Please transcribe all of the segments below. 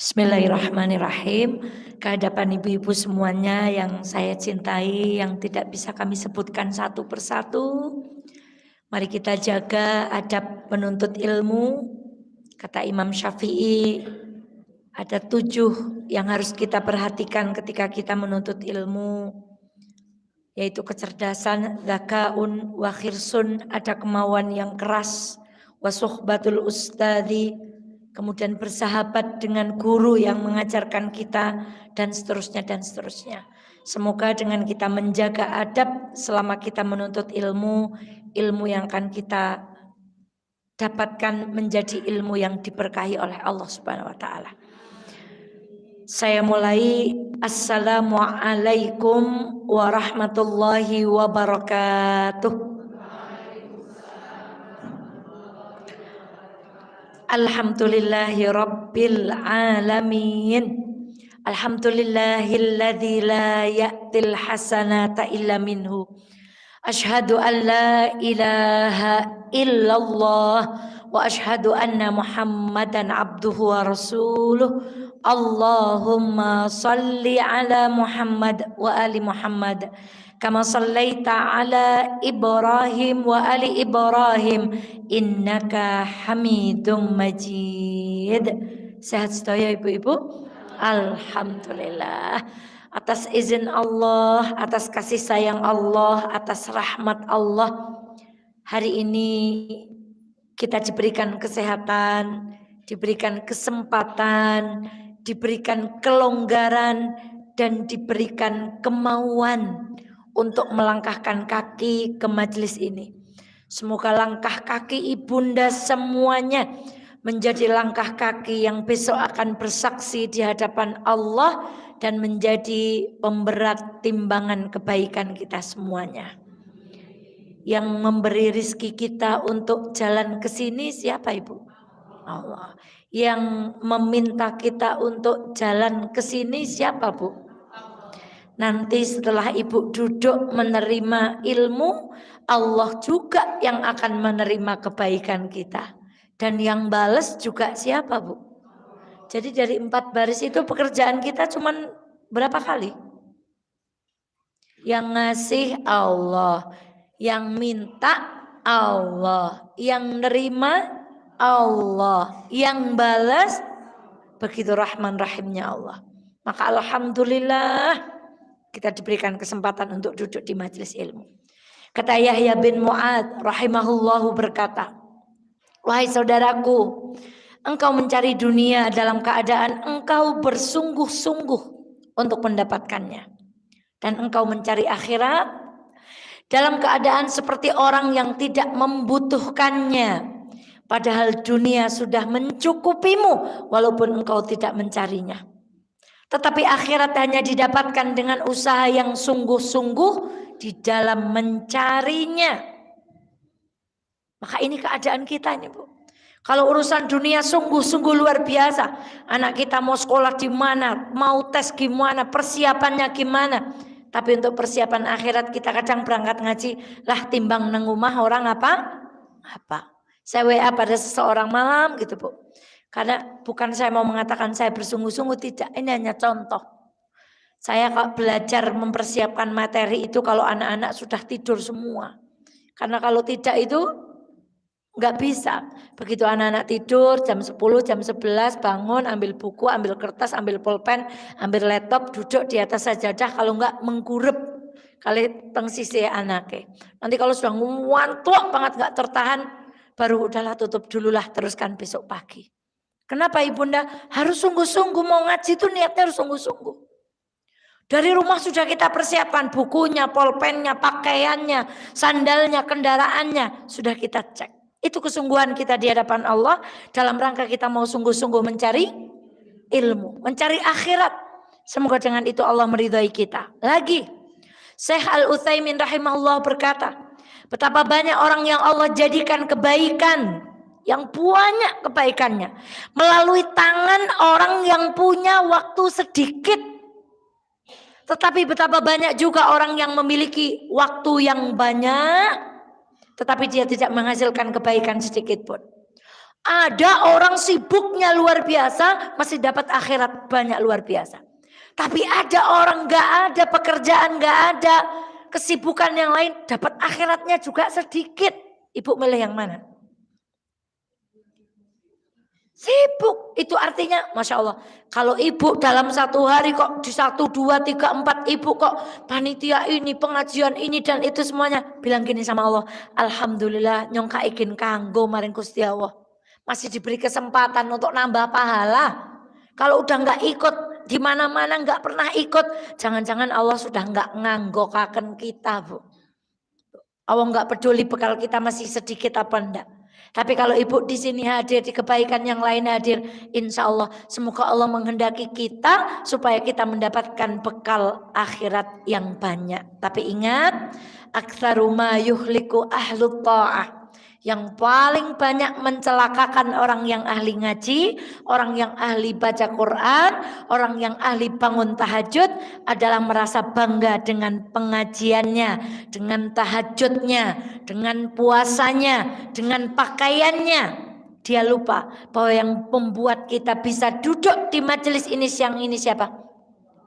Bismillahirrahmanirrahim. Kehadapan ibu-ibu semuanya yang saya cintai, yang tidak bisa kami sebutkan satu persatu, mari kita jaga adab menuntut ilmu. Kata Imam Syafi'i, ada 7 yang harus kita perhatikan ketika kita menuntut ilmu, yaitu kecerdasan, dzakaun, wa khirsun, ada kemauan yang keras, wa suhbatul ustadzi, kemudian bersahabat dengan guru yang mengajarkan kita, dan seterusnya dan seterusnya. Semoga dengan kita menjaga adab selama kita menuntut ilmu, ilmu yang akan kita dapatkan menjadi ilmu yang diberkahi oleh Allah Subhanahu wa taala. Saya mulai. Assalamualaikum warahmatullahi wabarakatuh. Alhamdulillahi rabbil alamin. Alhamdulillahilladzi la ya'til hasanata illa minhu. Ashhadu an la ilaha illallah wa ashhadu anna Muhammadan abduhu wa rasuluh. Allahumma salli ala Muhammad wa ali Muhammad kama sallaita ala Ibrahim wa ali Ibrahim innaka Hamidum Majid. Sehat sedaya ibu-ibu? Alhamdulillah. Atas izin Allah, atas kasih sayang Allah, atas rahmat Allah, hari ini kita diberikan kesehatan, diberikan kesempatan, diberikan kelonggaran, dan diberikan kemauan untuk melangkahkan kaki ke majelis ini. Semoga langkah kaki ibunda semuanya menjadi langkah kaki yang besok akan bersaksi di hadapan Allah dan menjadi pemberat timbangan kebaikan kita semuanya. Yang memberi rizki kita untuk jalan ke sini siapa ibu? Allah. Yang meminta kita untuk jalan ke sini siapa bu? Nanti setelah ibu duduk menerima ilmu, Allah juga yang akan menerima kebaikan kita. Dan yang balas juga siapa bu? Jadi dari 4 baris itu pekerjaan kita cuman berapa kali? Yang ngasih Allah, yang minta Allah, yang nerima Allah, yang balas begitu rahman rahimnya Allah. Maka alhamdulillah kita diberikan kesempatan untuk duduk di majelis ilmu. Kata Yahya bin Mu'ad rahimahullahu berkata, wahai saudaraku, engkau mencari dunia dalam keadaan engkau bersungguh-sungguh untuk mendapatkannya. Dan engkau mencari akhirat dalam keadaan seperti orang yang tidak membutuhkannya. Padahal dunia sudah mencukupimu walaupun engkau tidak mencarinya. Tetapi akhirat hanya didapatkan dengan usaha yang sungguh-sungguh di dalam mencarinya. Maka ini keadaan kita ini bu. Kalau urusan dunia sungguh-sungguh luar biasa. Anak kita mau sekolah di mana, mau tes gimana, persiapannya gimana. Tapi untuk persiapan akhirat kita kadang berangkat ngaji, lah timbang nang omah orang apa? Saya WA pada seseorang malam gitu bu. Karena bukan saya mau mengatakan saya bersungguh-sungguh, tidak. Ini hanya contoh. Saya belajar mempersiapkan materi itu kalau anak-anak sudah tidur semua. Karena kalau tidak itu nggak bisa. Begitu anak-anak tidur jam 10, jam 11 bangun, ambil buku, ambil kertas, ambil pulpen, ambil laptop, duduk di atas sajadah. Kalau nggak mengkurep kali teng sisi anaknya. Nanti kalau sudah ngantuk banget nggak tertahan, baru udahlah tutup dululah, teruskan besok pagi. Kenapa ibunda harus sungguh-sungguh mau ngaji itu niatnya harus sungguh-sungguh. Dari rumah sudah kita persiapkan bukunya, pulpennya, pakaiannya, sandalnya, kendaraannya sudah kita cek. Itu kesungguhan kita di hadapan Allah dalam rangka kita mau sungguh-sungguh mencari ilmu, mencari akhirat. Semoga dengan itu Allah meridhai kita. Lagi, Syekh Al-Utsaimin rahimahullah berkata, betapa banyak orang yang Allah jadikan kebaikan, yang banyak kebaikannya melalui tangan orang yang punya waktu sedikit. Tetapi betapa banyak juga orang yang memiliki waktu yang banyak, tetapi dia tidak menghasilkan kebaikan sedikit pun. Ada orang sibuknya luar biasa, masih dapat akhirat banyak luar biasa. Tapi ada orang gak ada pekerjaan, gak ada kesibukan yang lain, dapat akhiratnya juga sedikit. Ibu milih yang mana? Sibuk, itu artinya Masya Allah. Kalau ibu dalam satu hari kok di 1, 2, 3, 4 ibu kok panitia ini, pengajian ini dan itu semuanya. Bilang gini sama Allah, Alhamdulillah nyong kaikin kanggo maring Gusti Allah. Masih diberi kesempatan untuk nambah pahala. Kalau udah nggak ikut di mana-mana, nggak pernah ikut, jangan-jangan Allah sudah nggak nganggokaken kita, Bu. Allah nggak peduli bekal kita masih sedikit apa enggak. Tapi kalau ibu di sini hadir, di kebaikan yang lain hadir, insya Allah semoga Allah menghendaki kita supaya kita mendapatkan bekal akhirat yang banyak. Tapi ingat, aktsaru ma yuhliku ahlut ta'ah. Yang paling banyak mencelakakan orang yang ahli ngaji, orang yang ahli baca Quran, orang yang ahli bangun tahajud adalah merasa bangga dengan pengajiannya, dengan tahajudnya, dengan puasanya, dengan pakaiannya. Dia lupa bahwa yang membuat kita bisa duduk di majelis ini siang ini siapa?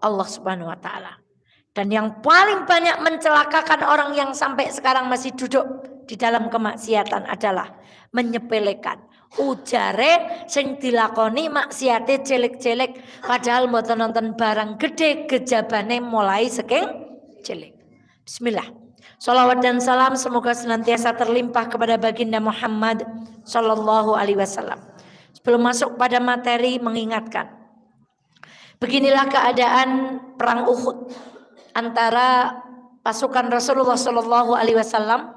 Allah Subhanahu wa taala. Dan yang paling banyak mencelakakan orang yang sampai sekarang masih duduk di dalam kemaksiatan adalah menyepelekan. Ujare sing dilakoni maksiate jelek-jelek padahal mboten nonton barang gede gejabane mulai saking jelek. Bismillah. Salawat dan salam semoga senantiasa terlimpah kepada baginda Muhammad sallallahu alaihi wasallam. Sebelum masuk pada materi mengingatkan. Beginilah keadaan perang Uhud antara pasukan Rasulullah sallallahu alaihi wasallam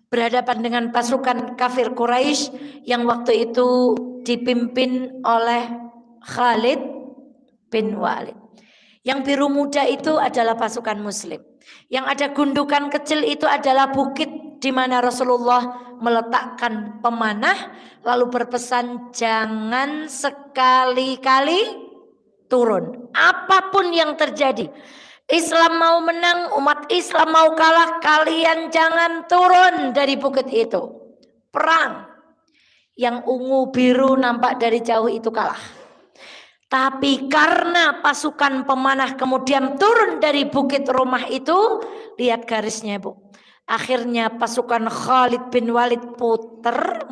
berhadapan dengan pasukan kafir Quraisy yang waktu itu dipimpin oleh Khalid bin Walid. Yang biru muda itu adalah pasukan muslim. Yang ada gundukan kecil itu adalah bukit di mana Rasulullah meletakkan pemanah lalu berpesan jangan sekali-kali turun. Apapun yang terjadi. Islam mau menang, umat Islam mau kalah, kalian jangan turun dari bukit itu. Perang. Yang ungu biru nampak dari jauh itu kalah. Tapi karena pasukan pemanah kemudian turun dari bukit rumah itu, lihat garisnya Bu. Akhirnya pasukan Khalid bin Walid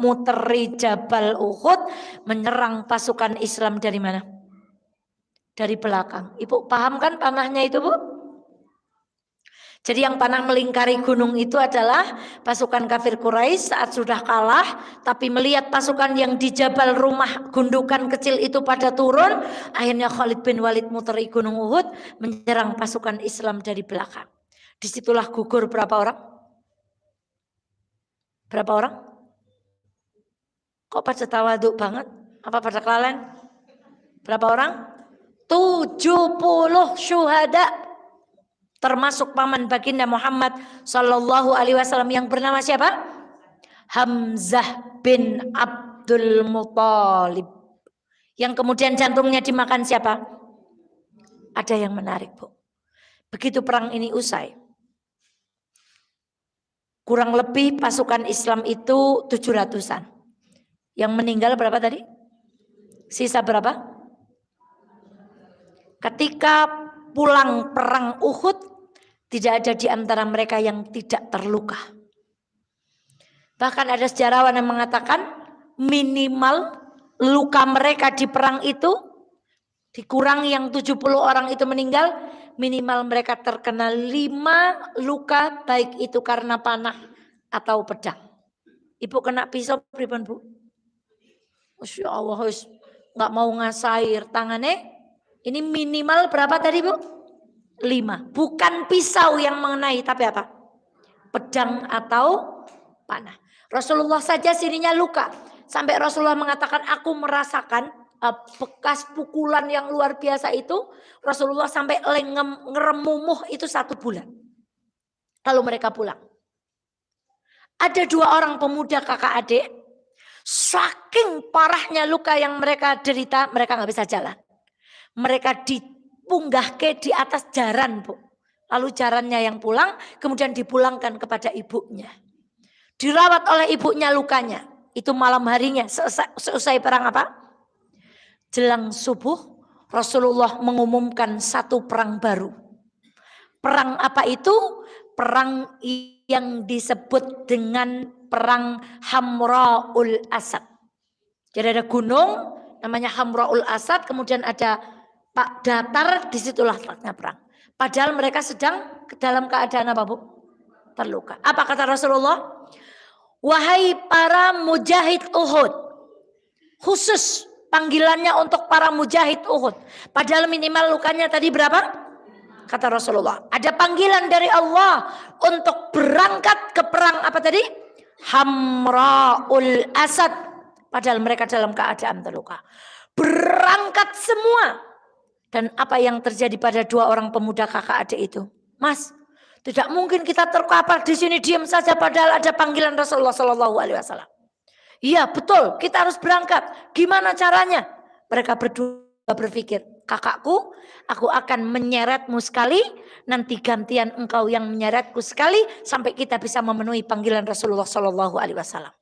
muteri Jabal Uhud, menyerang pasukan Islam dari mana? Dari belakang. Ibu paham kan panahnya itu Bu? Jadi yang panah melingkari gunung itu adalah pasukan kafir Quraisy saat sudah kalah. Tapi melihat pasukan yang di Jabal rumah gundukan kecil itu pada turun. Akhirnya Khalid bin Walid muteri gunung Uhud menyerang pasukan Islam dari belakang. Disitulah gugur berapa orang? Berapa orang? Kok pada tawaduk banget? Apa pada kelalen? Berapa orang? 70 syuhada termasuk paman baginda Muhammad sallallahu alaihi wasallam yang bernama siapa? Hamzah bin Abdul Muthalib. Yang kemudian jantungnya dimakan siapa? Ada yang menarik Bu. Begitu perang ini usai, kurang lebih pasukan Islam itu 700-an. Yang meninggal berapa tadi? Sisa berapa? Ketika pulang perang Uhud, tidak ada di antara mereka yang tidak terluka. Bahkan ada sejarawan yang mengatakan minimal luka mereka di perang itu, dikurangi yang 70 orang itu meninggal, minimal mereka terkena 5 luka, baik itu karena panah atau pedang. Ibu kena pisau pripun Bu? Masya Allah, nggak mau ngasair tangannya. Ini minimal berapa tadi Bu? 5. Bukan pisau yang mengenai, tapi apa? Pedang atau panah. Rasulullah saja sininya luka. Sampai Rasulullah mengatakan, aku merasakan bekas pukulan yang luar biasa itu. Rasulullah sampai ngeremumuh itu 1 bulan. Lalu mereka pulang. Ada 2 orang pemuda kakak adik. Saking parahnya luka yang mereka derita, mereka nggak bisa jalan. Mereka dipunggahke di atas jaran Bu. Lalu jarannya yang pulang, kemudian dipulangkan kepada ibunya. Dirawat oleh ibunya lukanya. Itu malam harinya seusai perang apa? Jelang subuh Rasulullah mengumumkan satu perang baru. Perang apa itu? Perang yang disebut dengan perang Hamra'ul Asad. Jadi ada gunung namanya Hamra'ul Asad, kemudian ada Pak datar, disitulah letaknya perang. Padahal mereka sedang dalam keadaan apa, Bu? Terluka. Apa kata Rasulullah? Wahai para mujahid Uhud. Khusus panggilannya untuk para mujahid Uhud. Padahal minimal lukanya tadi berapa? Kata Rasulullah. Ada panggilan dari Allah untuk berangkat ke perang apa tadi? Hamra'ul Asad. Padahal mereka dalam keadaan terluka. Berangkat semua. Dan apa yang terjadi pada dua orang pemuda kakak adik itu? Mas, tidak mungkin kita terkapar di sini diam saja padahal ada panggilan Rasulullah Shallallahu Alaihi Wasallam. Iya betul, kita harus berangkat. Gimana caranya? Mereka berdua berpikir, kakakku, aku akan menyeretmu sekali, nanti gantian engkau yang menyeretku sekali sampai kita bisa memenuhi panggilan Rasulullah Shallallahu Alaihi Wasallam.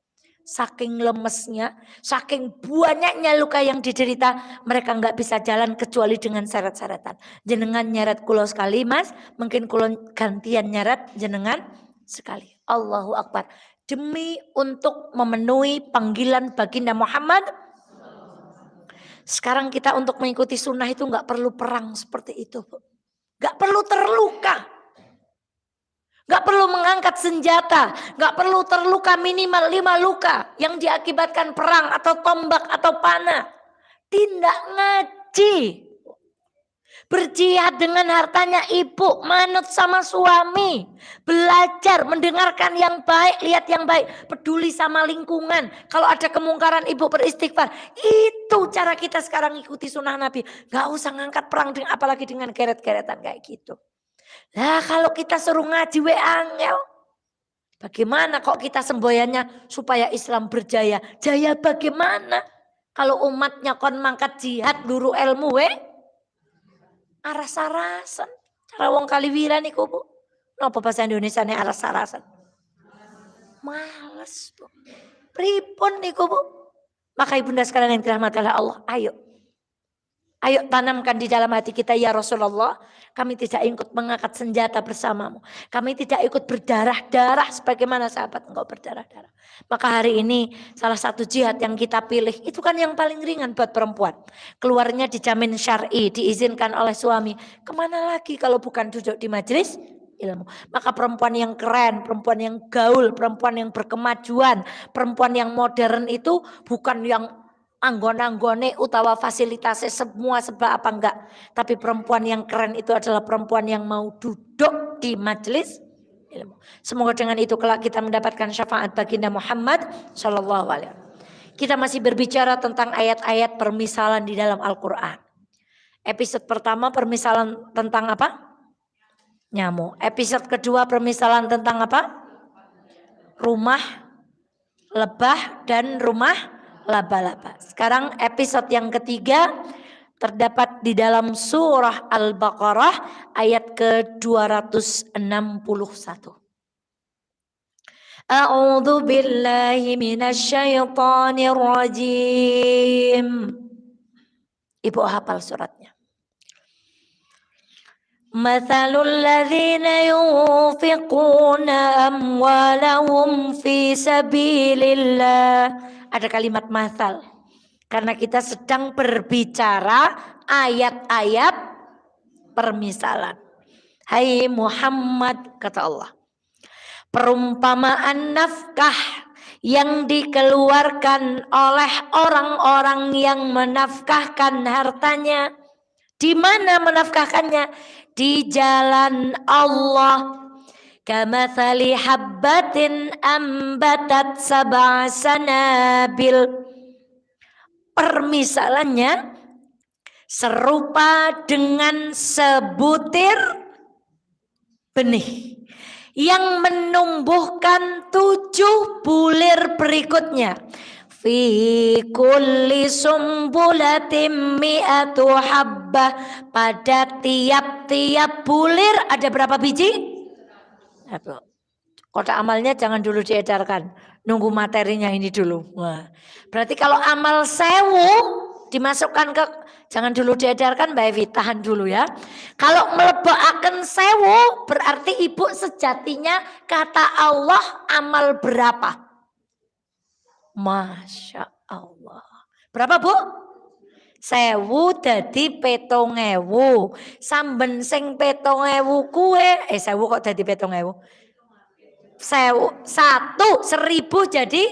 Saking lemesnya, saking banyaknya luka yang diderita, mereka nggak bisa jalan kecuali dengan seret-seretan. Jenengan nyeret kulo sekali mas, mungkin kulo gantian nyeret jenengan sekali. Allahu Akbar. Demi untuk memenuhi panggilan baginda Muhammad. Sekarang kita untuk mengikuti sunnah itu nggak perlu perang seperti itu, nggak perlu terluka. Gak perlu mengangkat senjata, gak perlu terluka minimal 5 luka yang diakibatkan perang atau tombak atau panah. Tindak ngaji. Berjihad dengan hartanya ibu, manut sama suami. Belajar, mendengarkan yang baik, lihat yang baik. Peduli sama lingkungan. Kalau ada kemungkaran ibu beristighfar. Itu cara kita sekarang ikuti sunnah Nabi. Gak usah ngangkat perang, apalagi dengan geret-geretan kayak gitu. Nah kalau kita suruh ngaji angel, bagaimana kok kita semboyannya supaya Islam berjaya? Jaya bagaimana? Kalau umatnya kon mangkat jihad guru ilmu aras-arasan. Cara wong Kaliwira niku Bu. Napa bahasa Indonesia nih aras-arasan? Males Bu. Pripun niku Bu? Maka ibunda sekalian yang dirahmati oleh Allah, ayo tanamkan di dalam hati kita ya Rasulullah. Kami tidak ikut mengangkat senjata bersamamu. Kami tidak ikut berdarah-darah sebagaimana sahabat engkau berdarah-darah. Maka hari ini salah satu jihad yang kita pilih itu kan yang paling ringan buat perempuan. Keluarnya dijamin syar'i, diizinkan oleh suami. Kemana lagi kalau bukan duduk di majelis ilmu. Maka perempuan yang keren, perempuan yang gaul, perempuan yang berkemajuan, perempuan yang modern itu bukan yang anggon-anggone utawa fasilitasnya semua sebab apa enggak. Tapi perempuan yang keren itu adalah perempuan yang mau duduk di majelis ilmu. Semoga dengan itu kelak kita mendapatkan syafaat baginda Muhammad Shallallahu Alaihi Wasallam. Kita masih berbicara tentang ayat-ayat permisalan di dalam Al-Quran. Episode pertama permisalan tentang apa? Nyamuk. Episode kedua permisalan tentang apa? Rumah, lebah dan rumah laba-laba. Sekarang episode yang ketiga terdapat di dalam surah Al-Baqarah ayat ke-261. A'udzu billahi minasyaitonir rajim. Ibu hafal suratnya. Mathalul ladzina yunfiquna amwalahum fi sabilillah. Ada kalimat mathal. Karena kita sedang berbicara ayat-ayat permisalan. Hai Muhammad, kata Allah. Perumpamaan nafkah yang dikeluarkan oleh orang-orang yang menafkahkan hartanya. Di mana menafkahkannya? Di jalan Allah. Kamathali habbatin ambatat sab'a sanabil. Permisalannya serupa dengan sebutir benih yang menumbuhkan 7 bulir berikutnya. Fi kulli sumbulatin mi'atu habbah. Pada tiap-tiap bulir ada berapa biji? Kotak amalnya jangan dulu diedarkan. Nunggu materinya ini dulu. Wah. Berarti kalau amal 1000 dimasukkan ke, jangan dulu diedarkan Mbak Evi, tahan dulu ya. Kalau melebokaken 1000 berarti ibu sejatinya kata Allah amal berapa? Masya Allah. Berapa Bu? 1000 dadi 7000. Samben sing 7000 kuwe 1000 kok dadi 7000? 1000 jadi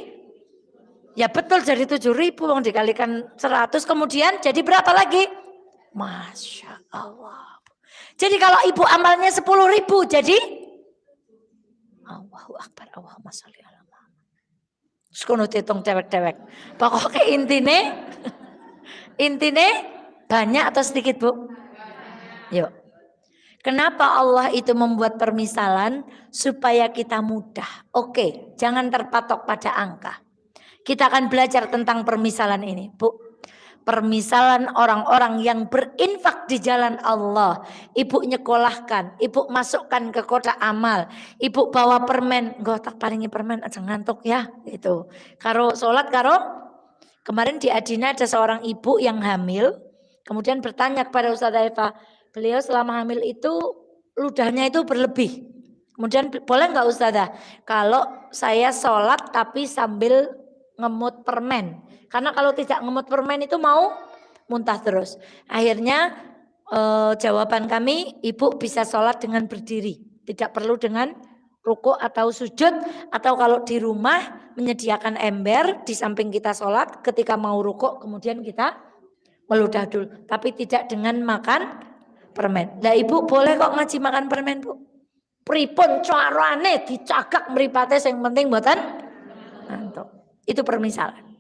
ya betul jadi 7000 wong dikalikan 100 kemudian jadi berapa lagi? Masya Allah. Jadi kalau ibu amalnya 10.000 jadi Allahu Akbar, Allahumma sholli ala Muhammad. Terus kono diitung dewek-dewek. Pokoknya intine banyak atau sedikit Bu? Yuk. Kenapa Allah itu membuat permisalan? Supaya kita mudah. Oke, jangan terpatok pada angka. Kita akan belajar tentang permisalan ini, Bu. Permisalan orang-orang yang berinfak di jalan Allah. Ibu nyekolahkan, ibu masukkan ke kotak amal, ibu bawa permen, gue tak paringi permen aja ngantuk ya, itu. Karo sholat, kemarin di Adina ada seorang ibu yang hamil, kemudian bertanya kepada Ustazah Eva, beliau selama hamil itu ludahnya itu berlebih. Kemudian boleh nggak Ustazah kalau saya sholat tapi sambil ngemut permen? Karena kalau tidak ngemut permen itu mau muntah terus. Akhirnya jawaban kami, ibu bisa sholat dengan berdiri. Tidak perlu dengan rukuk atau sujud. Atau kalau di rumah menyediakan ember di samping kita sholat. Ketika mau rukuk kemudian kita meludah dulu. Tapi tidak dengan makan permen. Nah ibu boleh kok ngaji makan permen Bu. Pripun carane dicagak mripate sing penting mboten ngantuk. Itu permisalan.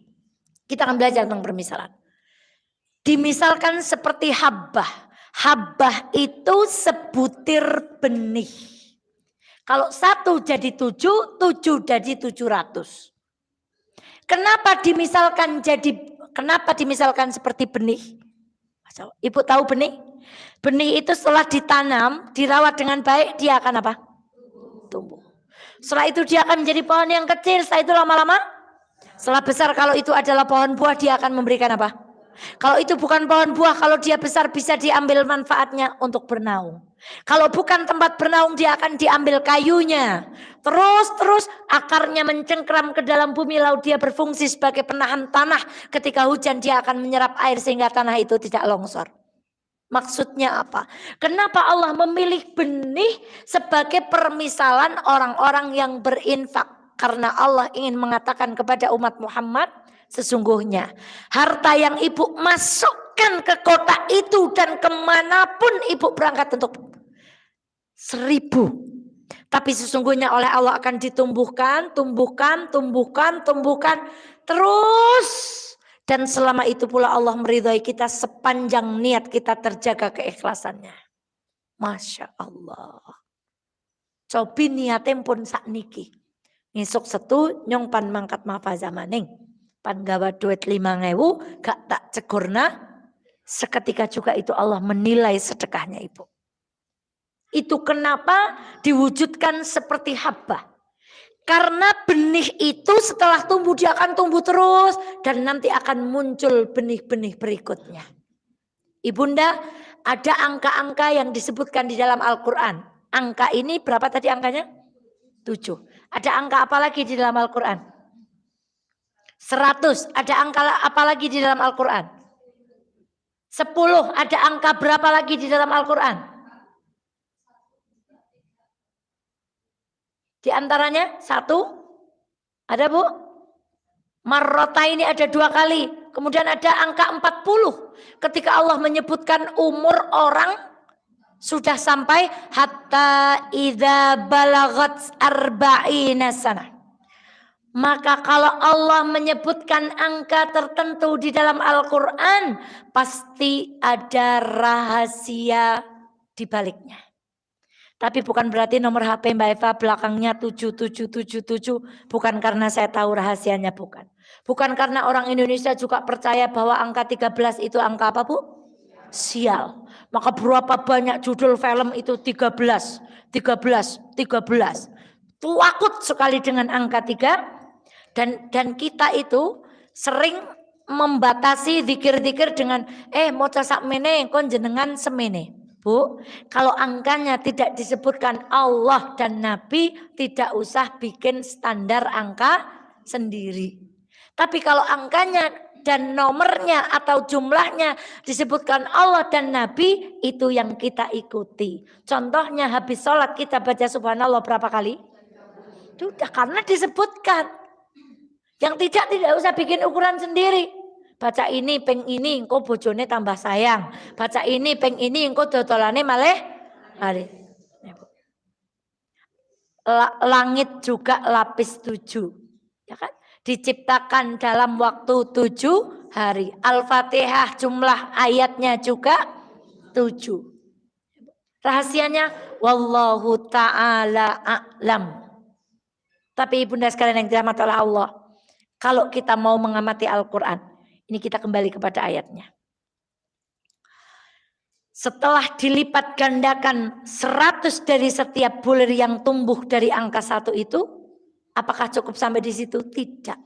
Kita akan belajar tentang permisalan. Dimisalkan seperti habbah. Habbah itu sebutir benih. Kalau 1 jadi 7, 7 jadi 700. Kenapa dimisalkan seperti benih? Ibu tahu benih? Benih itu setelah ditanam, dirawat dengan baik, dia akan apa? Tumbuh. Setelah itu dia akan menjadi pohon yang kecil, setelah itu lama-lama setelah besar, kalau itu adalah pohon buah, dia akan memberikan apa? Kalau itu bukan pohon buah, kalau dia besar bisa diambil manfaatnya untuk bernaung. Kalau bukan tempat bernaung, dia akan diambil kayunya. Terus akarnya mencengkram ke dalam bumi, lalu dia berfungsi sebagai penahan tanah. Ketika hujan dia akan menyerap air sehingga tanah itu tidak longsor. Maksudnya apa? Kenapa Allah memilih benih sebagai permisalan orang-orang yang berinfak? Karena Allah ingin mengatakan kepada umat Muhammad, sesungguhnya harta yang ibu masukkan ke kotak itu dan kemanapun ibu berangkat untuk 1000. Tapi sesungguhnya oleh Allah akan ditumbuhkan terus. Dan selama itu pula Allah meridhai kita sepanjang niat kita terjaga keikhlasannya. Masya Allah. Cobi niatnya pun sakniki. Ngisuk setu nyong pan mangkat mafaza maning. Pan gawa duit 5.000 gak tak cegurna. Seketika juga itu Allah menilai sedekahnya ibu. Itu kenapa diwujudkan seperti habbah. Karena benih itu setelah tumbuh dia akan tumbuh terus. Dan nanti akan muncul benih-benih berikutnya. Ibunda, ada angka-angka yang disebutkan di dalam Al-Quran. Angka ini berapa tadi angkanya? 7. Ada angka apa lagi di dalam Al-Quran? 100. Ada angka apa lagi di dalam Al-Quran? 10. Ada angka berapa lagi di dalam Al-Quran? Di antaranya 1. Ada Bu? Marrota ini ada 2 kali. Kemudian ada angka 40. Ketika Allah menyebutkan umur orang sudah sampai hatta idza balagat arba'ina sana. Maka kalau Allah menyebutkan angka tertentu di dalam Al-Quran, pasti ada rahasia di baliknya. Tapi bukan berarti nomor HP Mbak Eva belakangnya 7777. Bukan karena saya tahu rahasianya, bukan. Bukan karena orang Indonesia juga percaya bahwa angka 13 itu angka apa Bu? Sial. Maka berapa banyak judul film itu 13. Takut sekali dengan angka 3. Dan kita itu sering membatasi zikir-zikir dengan maca sakmene kon jenengan semene. Bu, kalau angkanya tidak disebutkan Allah dan Nabi, tidak usah bikin standar angka sendiri. Tapi kalau angkanya dan nomornya atau jumlahnya disebutkan Allah dan Nabi, itu yang kita ikuti. Contohnya habis sholat kita baca subhanallah berapa kali? Sudah, karena disebutkan. Yang tidak usah bikin ukuran sendiri. Baca ini peng ini engkau bojone tambah sayang. Baca ini peng ini engkau dodolane malih. Langit juga lapis 7. Ya kan? Diciptakan dalam waktu 7 hari. Al-Fatihah jumlah ayatnya juga 7. Rahasianya wallahu ta'ala a'lam. Tapi ibunda sekalian yang dirahmati oleh Allah, kalau kita mau mengamati Al-Quran, ini kita kembali kepada ayatnya. Setelah dilipat gandakan 100 dari setiap bulir yang tumbuh dari angka 1 itu, apakah cukup sampai di situ? Tidak.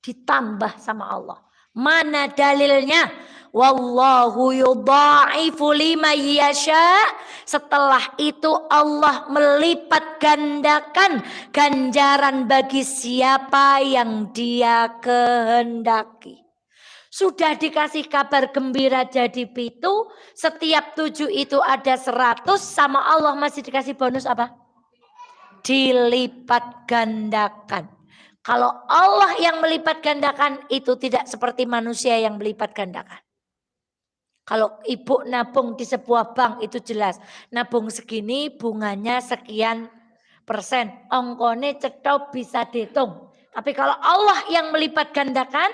Ditambah sama Allah. Mana dalilnya? Wallahu yudha'ifu liman yasha. Setelah itu Allah melipat gandakan ganjaran bagi siapa yang Dia kehendaki. Sudah dikasih kabar gembira jadi 7, setiap 7 itu ada 100, sama Allah masih dikasih bonus apa? Dilipat gandakan. Kalau Allah yang melipat gandakan, itu tidak seperti manusia yang melipat gandakan. Kalau ibu nabung di sebuah bank itu jelas, nabung segini bunganya sekian persen, ongkone cetop bisa dihitung. Tapi kalau Allah yang melipat gandakan,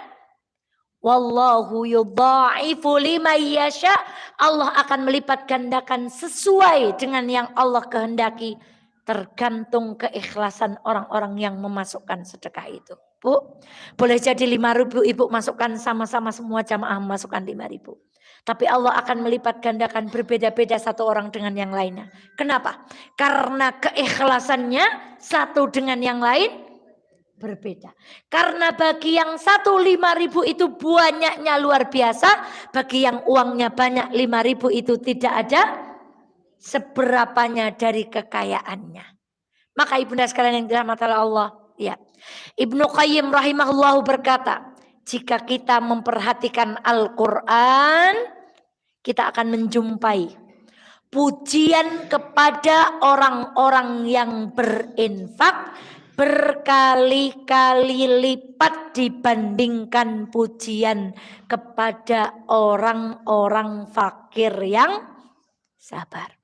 wallahu yudha'ifu liman yasha, Allah akan melipat gandakan sesuai dengan yang Allah kehendaki, tergantung keikhlasan orang-orang yang memasukkan sedekah itu. Bu, boleh jadi 5.000 ibu masukkan sama-sama semua jamaah masukkan 5.000. Tapi Allah akan melipat gandakan berbeda-beda satu orang dengan yang lainnya. Kenapa? Karena keikhlasannya satu dengan yang lain berbeda. Karena bagi yang 5.000 itu banyaknya luar biasa. Bagi yang uangnya banyak 5.000 itu tidak ada seberapanya dari kekayaannya. Maka ibunda sekalian yang dirahmati Allah, ya. Ibnu Qayyim rahimahullah berkata, jika kita memperhatikan Al-Quran, kita akan menjumpai pujian kepada orang-orang yang berinfak berkali-kali lipat dibandingkan pujian kepada orang-orang fakir yang sabar.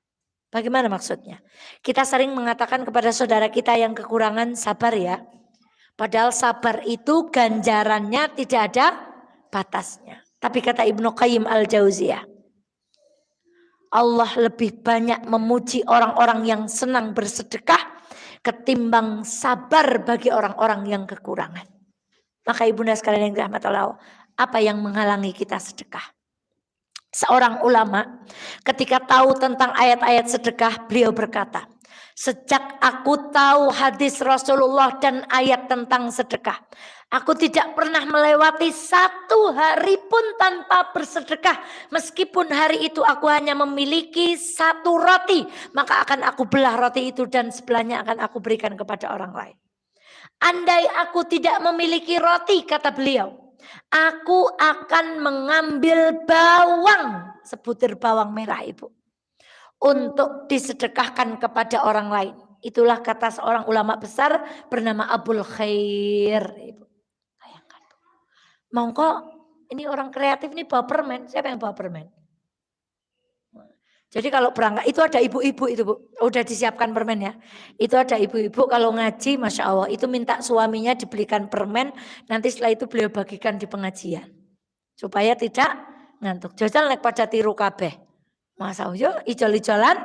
Bagaimana maksudnya? Kita sering mengatakan kepada saudara kita yang kekurangan, sabar ya. Padahal sabar itu ganjarannya tidak ada batasnya. Tapi kata Ibnu Qayyim Al-Jauziyah, Allah lebih banyak memuji orang-orang yang senang bersedekah ketimbang sabar bagi orang-orang yang kekurangan. Maka ibunda sekalian yang dirahmati Allah, apa yang menghalangi kita sedekah? Seorang ulama ketika tahu tentang ayat-ayat sedekah, beliau berkata, sejak aku tahu hadis Rasulullah dan ayat tentang sedekah, aku tidak pernah melewati satu hari pun tanpa bersedekah. Meskipun hari itu aku hanya memiliki satu roti, maka akan aku belah roti itu dan sebelahnya akan aku berikan kepada orang lain. Andai aku tidak memiliki roti, kata beliau, aku akan mengambil bawang, sebutir bawang merah ibu, untuk disedekahkan kepada orang lain. Itulah kata seorang ulama besar bernama Abul Khair ibu. Bayangkan. Mongko ini orang kreatif nih bawa permen. Siapa yang bawa permen? Jadi kalau berangkat itu ada ibu-ibu itu bu, udah disiapkan permen ya. Itu ada ibu-ibu kalau ngaji, masya Allah, itu minta suaminya dibelikan permen. Nanti setelah itu beliau bagikan di pengajian, supaya tidak ngantuk. Jajal nek pada tiru kabeh. Masa yo ijol-ijolan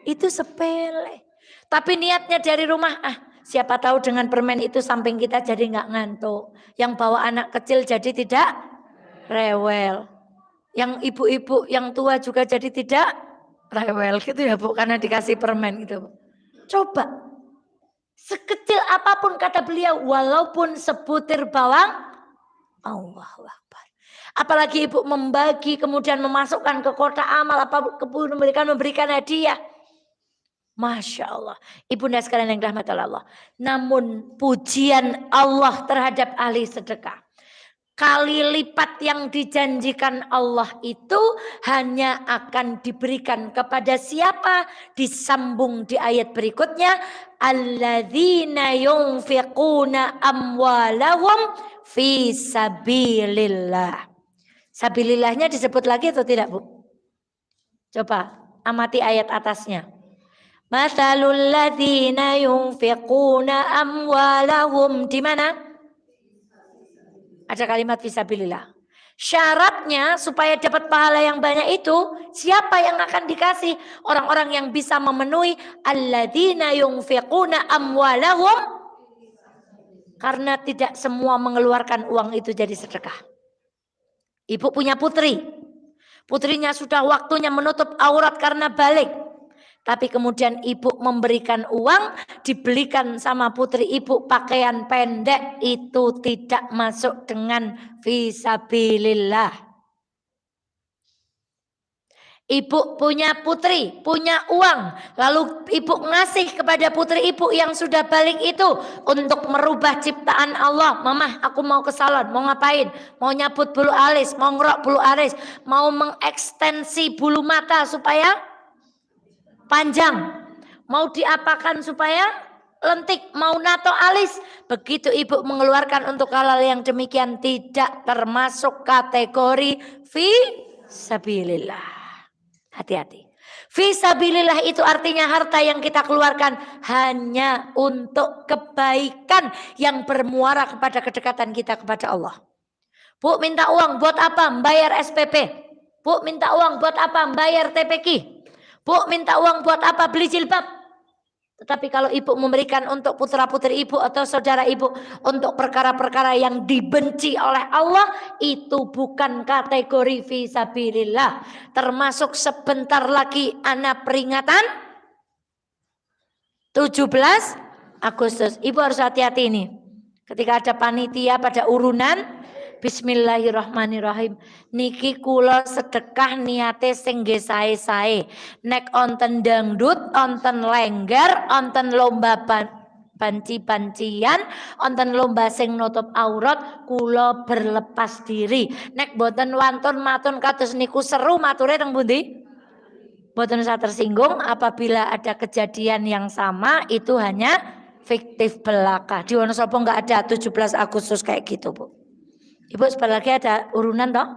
itu sepele. Tapi niatnya dari rumah, siapa tahu dengan permen itu samping kita jadi nggak ngantuk. Yang bawa anak kecil jadi tidak rewel. Yang ibu-ibu yang tua juga jadi tidak rewel gitu ya bu, karena dikasih permen gitu bu. Coba Sekecil apapun kata beliau, walaupun sebutir bawang, Allahu Akbar. Apalagi ibu membagi kemudian memasukkan ke kotak amal, apa memberikan hadiah. Masya Allah. Ibunda sekalian yang dirahmati Allah. Namun pujian Allah terhadap ahli sedekah, kali lipat yang dijanjikan Allah itu hanya akan diberikan kepada siapa? Disambung di ayat berikutnya, alladzina yunfiquna amwalahum fi sabilillah. Sabilillahnya disebut lagi atau tidak, Bu? Coba amati ayat atasnya. Mathalul ladzina yunfiquna amwalahum, di mana? Ada kalimat fisabilillah. Syaratnya supaya dapat pahala yang banyak itu, siapa yang akan dikasih? Orang-orang yang bisa memenuhi alladzina yunfiquna amwalahum, karena tidak semua mengeluarkan uang itu jadi sedekah. Ibu punya putri, putrinya sudah waktunya menutup aurat karena balik, tapi kemudian ibu memberikan uang, dibelikan sama putri ibu pakaian pendek, itu tidak masuk dengan fisabilillah. Ibu punya putri, punya uang, lalu ibu ngasih kepada putri ibu yang sudah balik itu untuk merubah ciptaan Allah. Mamah, aku mau ke salon, mau ngapain? Mau nyabut bulu alis, mau ngerok bulu alis, mau mengekstensi bulu mata supaya panjang, mau diapakan supaya lentik, mau nato alis. Begitu ibu mengeluarkan untuk hal-hal yang demikian, tidak termasuk kategori fisabilillah. Hati-hati. Fisabilillah itu artinya harta yang kita keluarkan hanya untuk kebaikan yang bermuara kepada kedekatan kita kepada Allah. Bu minta uang buat apa? Bayar SPP. Bu minta uang buat apa? Bayar TPQ. Bu minta uang buat apa? Beli jilbab. Tetapi kalau ibu memberikan untuk putra-putri ibu atau saudara ibu untuk perkara-perkara yang dibenci oleh Allah, itu bukan kategori fisabilillah. Termasuk sebentar lagi anak peringatan 17 Agustus. Ibu harus hati-hati ini. Ketika ada panitia pada urunan, bismillahirrahmanirrahim. Niki kula sedekah niate sing nggih sae-sae. Nek onten dangdut, onten lengger, onten lomba banci-bancian, onten lomba sing nutup aurat, kula berlepas diri. Nek boten wantun matun kados niku seru, mature teng pundi? Boten usah tersinggung, apabila ada kejadian yang sama itu hanya fiktif belaka. Di Wonosobo enggak ada 17 Agustus kayak gitu, Bu. Ibu sebentar lagi ada urunan toh,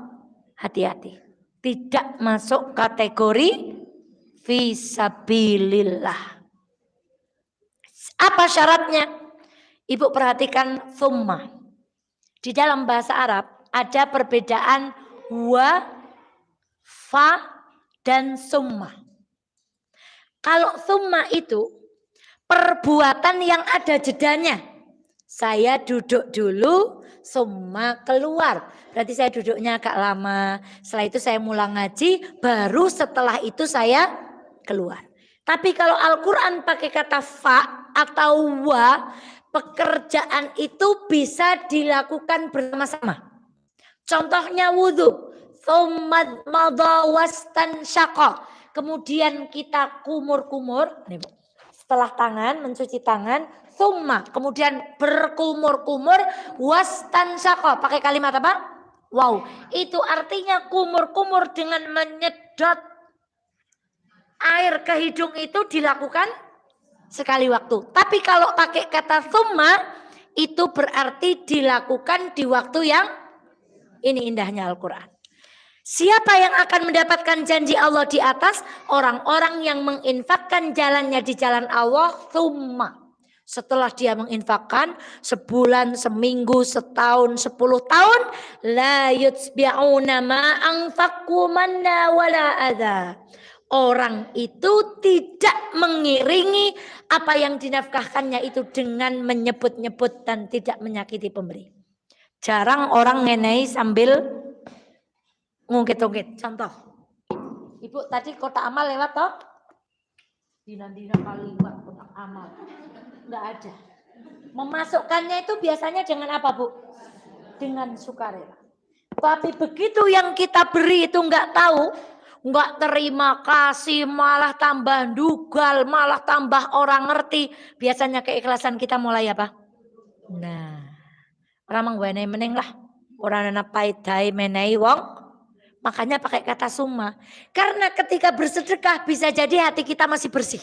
hati-hati. Tidak masuk kategori fisabilillah. Apa syaratnya? Ibu perhatikan thumma. Di dalam bahasa Arab ada perbedaan wa, fa, dan summa. Kalau thumma itu perbuatan yang ada jedanya. Saya duduk dulu, summa keluar. Berarti saya duduknya agak lama. Setelah itu saya mulai ngaji, baru setelah itu saya keluar. Tapi kalau Al-Quran pakai kata fa atau wa, pekerjaan itu bisa dilakukan bersama-sama. Contohnya wudhu. Thumma madha wastansyaqa. Kemudian kita kumur-kumur. Setelah tangan, mencuci tangan. Thumma, kemudian berkumur-kumur, wastansyaqa. Pakai kalimat apa? Wow, itu artinya kumur-kumur dengan menyedot air ke hidung itu dilakukan sekali waktu. Tapi kalau pakai kata thumma, itu berarti dilakukan di waktu yang, ini indahnya Al-Quran. Siapa yang akan mendapatkan janji Allah di atas? Orang-orang yang menginfakkan jalannya di jalan Allah thumma. Setelah dia menginfakkan sebulan, seminggu, setahun, 10 tahun, la yutsbi'una ma anfaqu manna wala adza. Orang itu tidak mengiringi apa yang dinafkahkannya itu dengan menyebut-nyebut dan tidak menyakiti pemberi. Jarang orang ngenei sambil ngungkit-ungkit. Contoh, Ibu tadi kotak amal lewat toh? Dina-dina kali buat kotak amal. Enggak ada. Memasukkannya itu biasanya dengan apa, Bu? Dengan sukarela. Tapi begitu yang kita beri itu enggak tahu, enggak terima kasih, malah tambah dugal, malah tambah orang ngerti. Biasanya keikhlasan kita mulai apa? Nah, orang menggunakan meneng lah. Orang anak paidai menai wong. Makanya pakai kata summa. Karena ketika bersedekah bisa jadi hati kita masih bersih.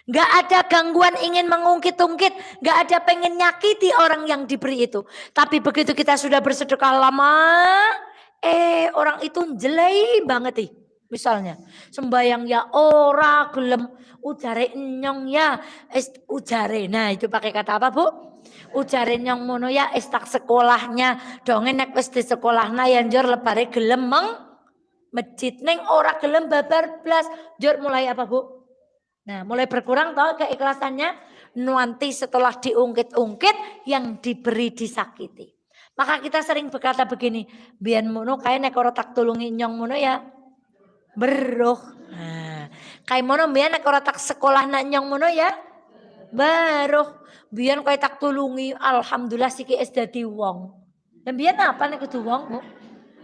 Gak ada gangguan ingin mengungkit-ungkit. Gak ada pengen nyakiti orang yang diberi itu. Tapi begitu kita sudah bersedekah lama. Orang itu jelek banget nih. Misalnya sembayang ya ora gelem, ujare nyong ya ujare. Nah itu pakai kata apa, Bu? Ujare nyong mono ya tak sekolahnya. Dongen nek wis di sekolahna ya njur lebare gelem masjid neng ora gelem babar blas. Njur mulai apa, Bu? Nah mulai berkurang toh keikhlasannya. Nanti setelah diungkit-ungkit yang diberi disakiti. Maka kita sering berkata begini, biyen mono kae nek ora tak tulungi nyong mono ya beruh. Nah, kae mono biyen nek ora tak sekolah nak nyong mono ya beruh. Biyen kae tak tulungi alhamdulillah siki wis dadi wong. Dan biyen apa nek kudu wong, Bu?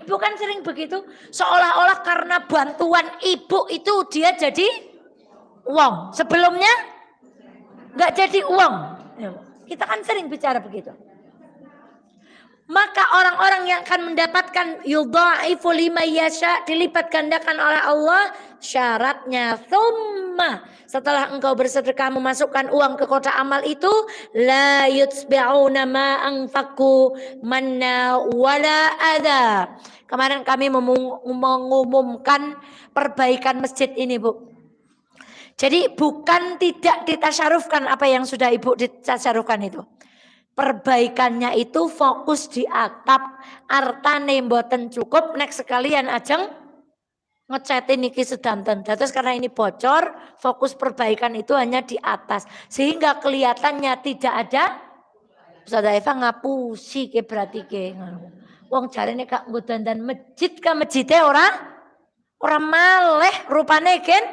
Ibu kan sering begitu, seolah-olah karena bantuan ibu itu dia jadi wong. Sebelumnya enggak jadi wong. Kita kan sering bicara begitu. Maka orang-orang yang akan mendapatkan yudha'ifu liman yasha, dilipat gandakan oleh Allah, syaratnya thumma, setelah engkau bersedekah memasukkan uang ke kotak amal itu, la yutsbi'una ma anfaqu manna wala adha. Kemarin kami mengumumkan perbaikan masjid ini, Bu. Jadi bukan tidak ditasyarufkan apa yang sudah Ibu ditasyarufkan itu. Perbaikannya itu fokus di atap, artane mboten cukup, nek sekalian ajeng ngecatin niki sedanten. Terus karena ini bocor, fokus perbaikan itu hanya di atas, sehingga kelihatannya tidak ada. Ustazah Eva ngapusi ke berarti ke. Wong jarene kak nggo dandan masjid ka masjide ora maleh rupane gen.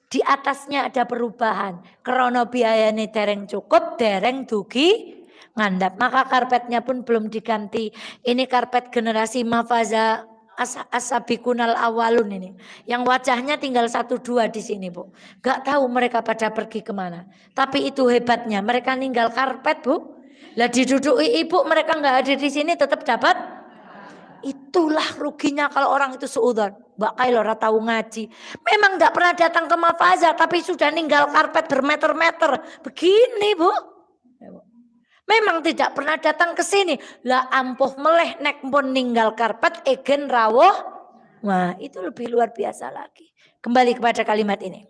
Di atasnya ada perubahan. Krono biayanya dereng cukup, dereng dugi ngandap. Maka karpetnya pun belum diganti. Ini karpet generasi mafaza asabikunal awalun ini. Yang wajahnya tinggal 1-2 di sini, Bu. Gak tahu mereka pada pergi kemana. Tapi itu hebatnya. Mereka ninggal karpet, Bu. Lah diduduki ibu, mereka gak hadir di sini tetap dapat. Itulah ruginya kalau orang itu suudzon. Mbak Kailo ora tahu ngaji. Memang enggak pernah datang ke Mafaza tapi sudah ninggal karpet bermeter-meter. Begini, Bu. Memang tidak pernah datang ke sini. Lah ampuh meleh nek pun ninggal karpet egen rawuh. Wah, itu lebih luar biasa lagi. Kembali kepada kalimat ini.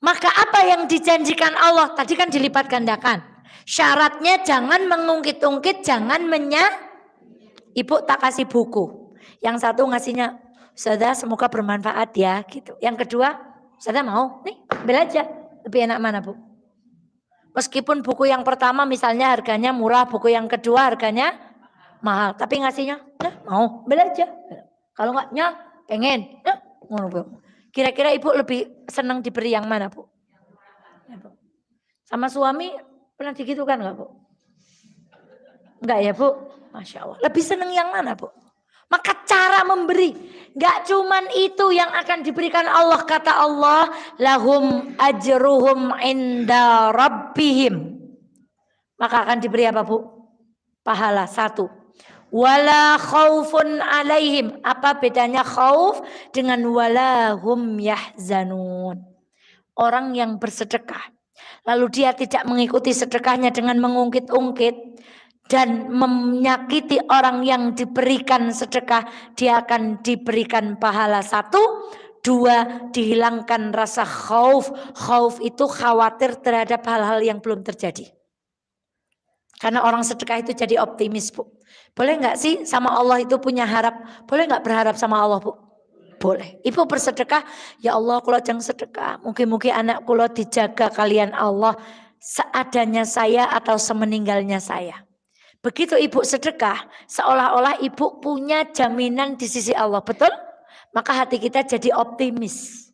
Maka apa yang dijanjikan Allah tadi kan dilipat gandakan. Syaratnya jangan mengungkit-ungkit, jangan Ibu tak kasih buku. Yang satu ngasihnya, Ustazah semoga bermanfaat ya gitu. Yang kedua, Ustazah mau? Nih, ambil aja. Lebih enak mana, Bu? Meskipun buku yang pertama misalnya harganya murah, buku yang kedua harganya mahal. Tapi ngasihnya, nah mau, ambil aja. Kalau enggaknya pengen. Nah, kira-kira Ibu lebih senang diberi yang mana, Bu? Sama suami pernah digitukan enggak, Bu? Enggak ya, Bu? Masya Allah. Lebih senang yang mana, Bu? Maka cara memberi. Enggak cuman itu yang akan diberikan Allah. Kata Allah. Lahum ajruhum inda rabbihim. Maka akan diberi apa, Bu? Pahala. 1. Wala khaufun alaihim. Apa bedanya khauf dengan wala hum yahzanun? Orang yang bersedekah. Lalu dia tidak mengikuti sedekahnya dengan mengungkit-ungkit. Dan menyakiti orang yang diberikan sedekah, dia akan diberikan pahala 1. 2, dihilangkan rasa khauf. Khauf itu khawatir terhadap hal-hal yang belum terjadi. Karena orang sedekah itu jadi optimis, Bu. Boleh nggak sih sama Allah itu punya harap? Boleh nggak berharap sama Allah, Bu? Boleh. Ibu bersedekah, ya Allah kula jang sedekah. Mungkin-mungkin anak kula dijaga kalian Allah seadanya saya atau semeninggalnya saya. Begitu ibu sedekah, seolah-olah ibu punya jaminan di sisi Allah, betul? Maka hati kita jadi optimis.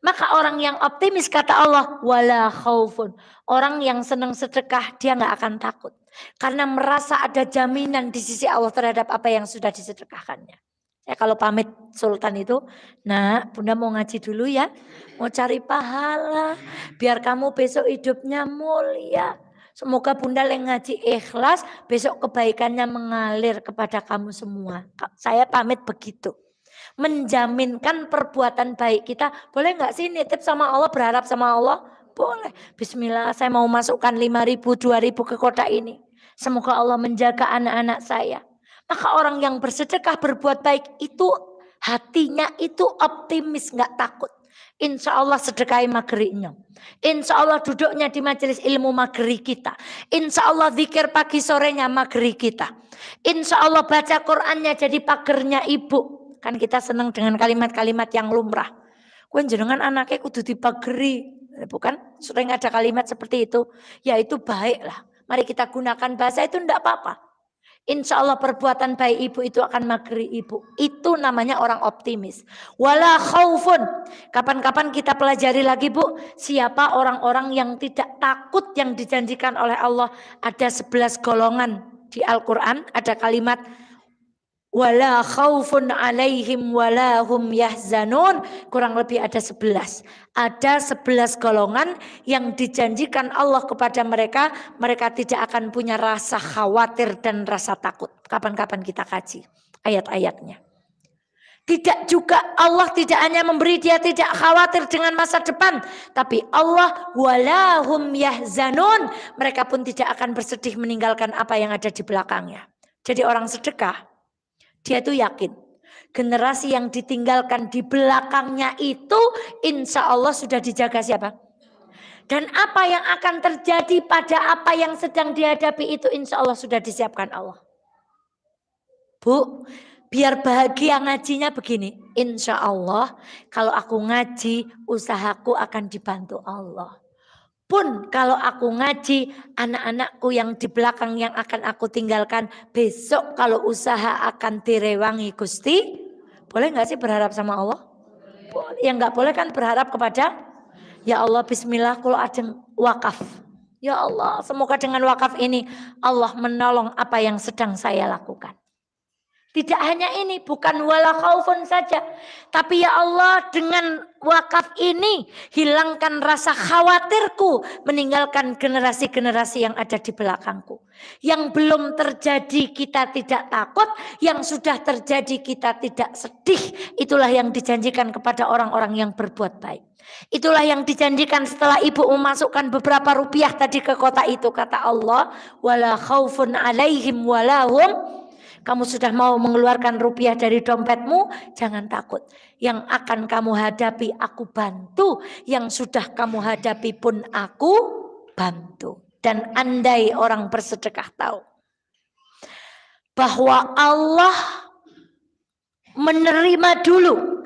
Maka orang yang optimis kata Allah wala khaufun. Orang yang senang sedekah dia nggak akan takut. Karena merasa ada jaminan di sisi Allah terhadap apa yang sudah disedekahkannya. Ya kalau pamit Sultan itu, nah Bunda mau ngaji dulu ya. Mau cari pahala. Biar kamu besok hidupnya mulia. Semoga Bunda yang ngaji ikhlas. Besok kebaikannya mengalir kepada kamu semua. Saya pamit begitu. Menjaminkan perbuatan baik kita. Boleh nggak sih nitip sama Allah, berharap sama Allah? Boleh. Bismillah, saya mau masukkan 5.000, 2.000 ke kota ini. Semoga Allah menjaga anak-anak saya. Maka orang yang bersedekah berbuat baik itu hatinya itu optimis, nggak takut. Insya Allah sedekahi magerinya. Insya Allah duduknya di majelis ilmu mageri kita. Insya Allah zikir pagi sorenya mageri kita. Insya Allah baca Qurannya jadi pagernya ibu. Kan kita senang dengan kalimat-kalimat yang lumrah. Kowe jenengan anaknya kudu dipageri. Bukan? Sering ada kalimat seperti itu. Ya itu baik lah. Mari kita gunakan bahasa itu enggak apa-apa. Insya Allah perbuatan baik ibu itu akan mageri ibu. Itu namanya orang optimis. Wala khaufun. Kapan-kapan kita pelajari lagi bu. Siapa orang-orang yang tidak takut yang dijanjikan oleh Allah. Ada 11 golongan di Al-Quran. Ada kalimat wala khaufun alaihim wala hum yahzanun. Kurang lebih ada 11. Ada 11 golongan yang dijanjikan Allah kepada mereka. Mereka tidak akan punya rasa khawatir dan rasa takut. Kapan-kapan kita kaji ayat-ayatnya. Tidak juga Allah tidak hanya memberi dia tidak khawatir dengan masa depan. Tapi Allah wala hum yahzanun. Mereka pun tidak akan bersedih meninggalkan apa yang ada di belakangnya. Jadi orang sedekah dia itu yakin generasi yang ditinggalkan di belakangnya itu insya Allah sudah dijaga siapa? Dan apa yang akan terjadi pada apa yang sedang dihadapi itu insya Allah sudah disiapkan Allah. Bu, biar bahagia ngajinya begini. Insya Allah kalau aku ngaji usahaku akan dibantu Allah. Pun kalau aku ngaji, anak-anakku yang di belakang yang akan aku tinggalkan, besok kalau usaha akan direwangi Gusti, boleh nggak sih berharap sama Allah? Boleh. Yang nggak boleh kan berharap kepada, ya Allah Bismillah kalau ada wakaf. Ya Allah semoga dengan wakaf ini Allah menolong apa yang sedang saya lakukan. Tidak hanya ini, bukan wala khaufun saja. Tapi ya Allah dengan wakaf ini hilangkan rasa khawatirku meninggalkan generasi-generasi yang ada di belakangku. Yang belum terjadi kita tidak takut, yang sudah terjadi kita tidak sedih. Itulah yang dijanjikan kepada orang-orang yang berbuat baik. Itulah yang dijanjikan setelah ibu memasukkan beberapa rupiah tadi ke kota itu. Kata Allah, wala khaufun alaihim walahum. Kamu sudah mau mengeluarkan rupiah dari dompetmu, jangan takut. Yang akan kamu hadapi aku bantu, yang sudah kamu hadapi pun aku bantu. Dan andai orang bersedekah tahu bahwa Allah menerima dulu.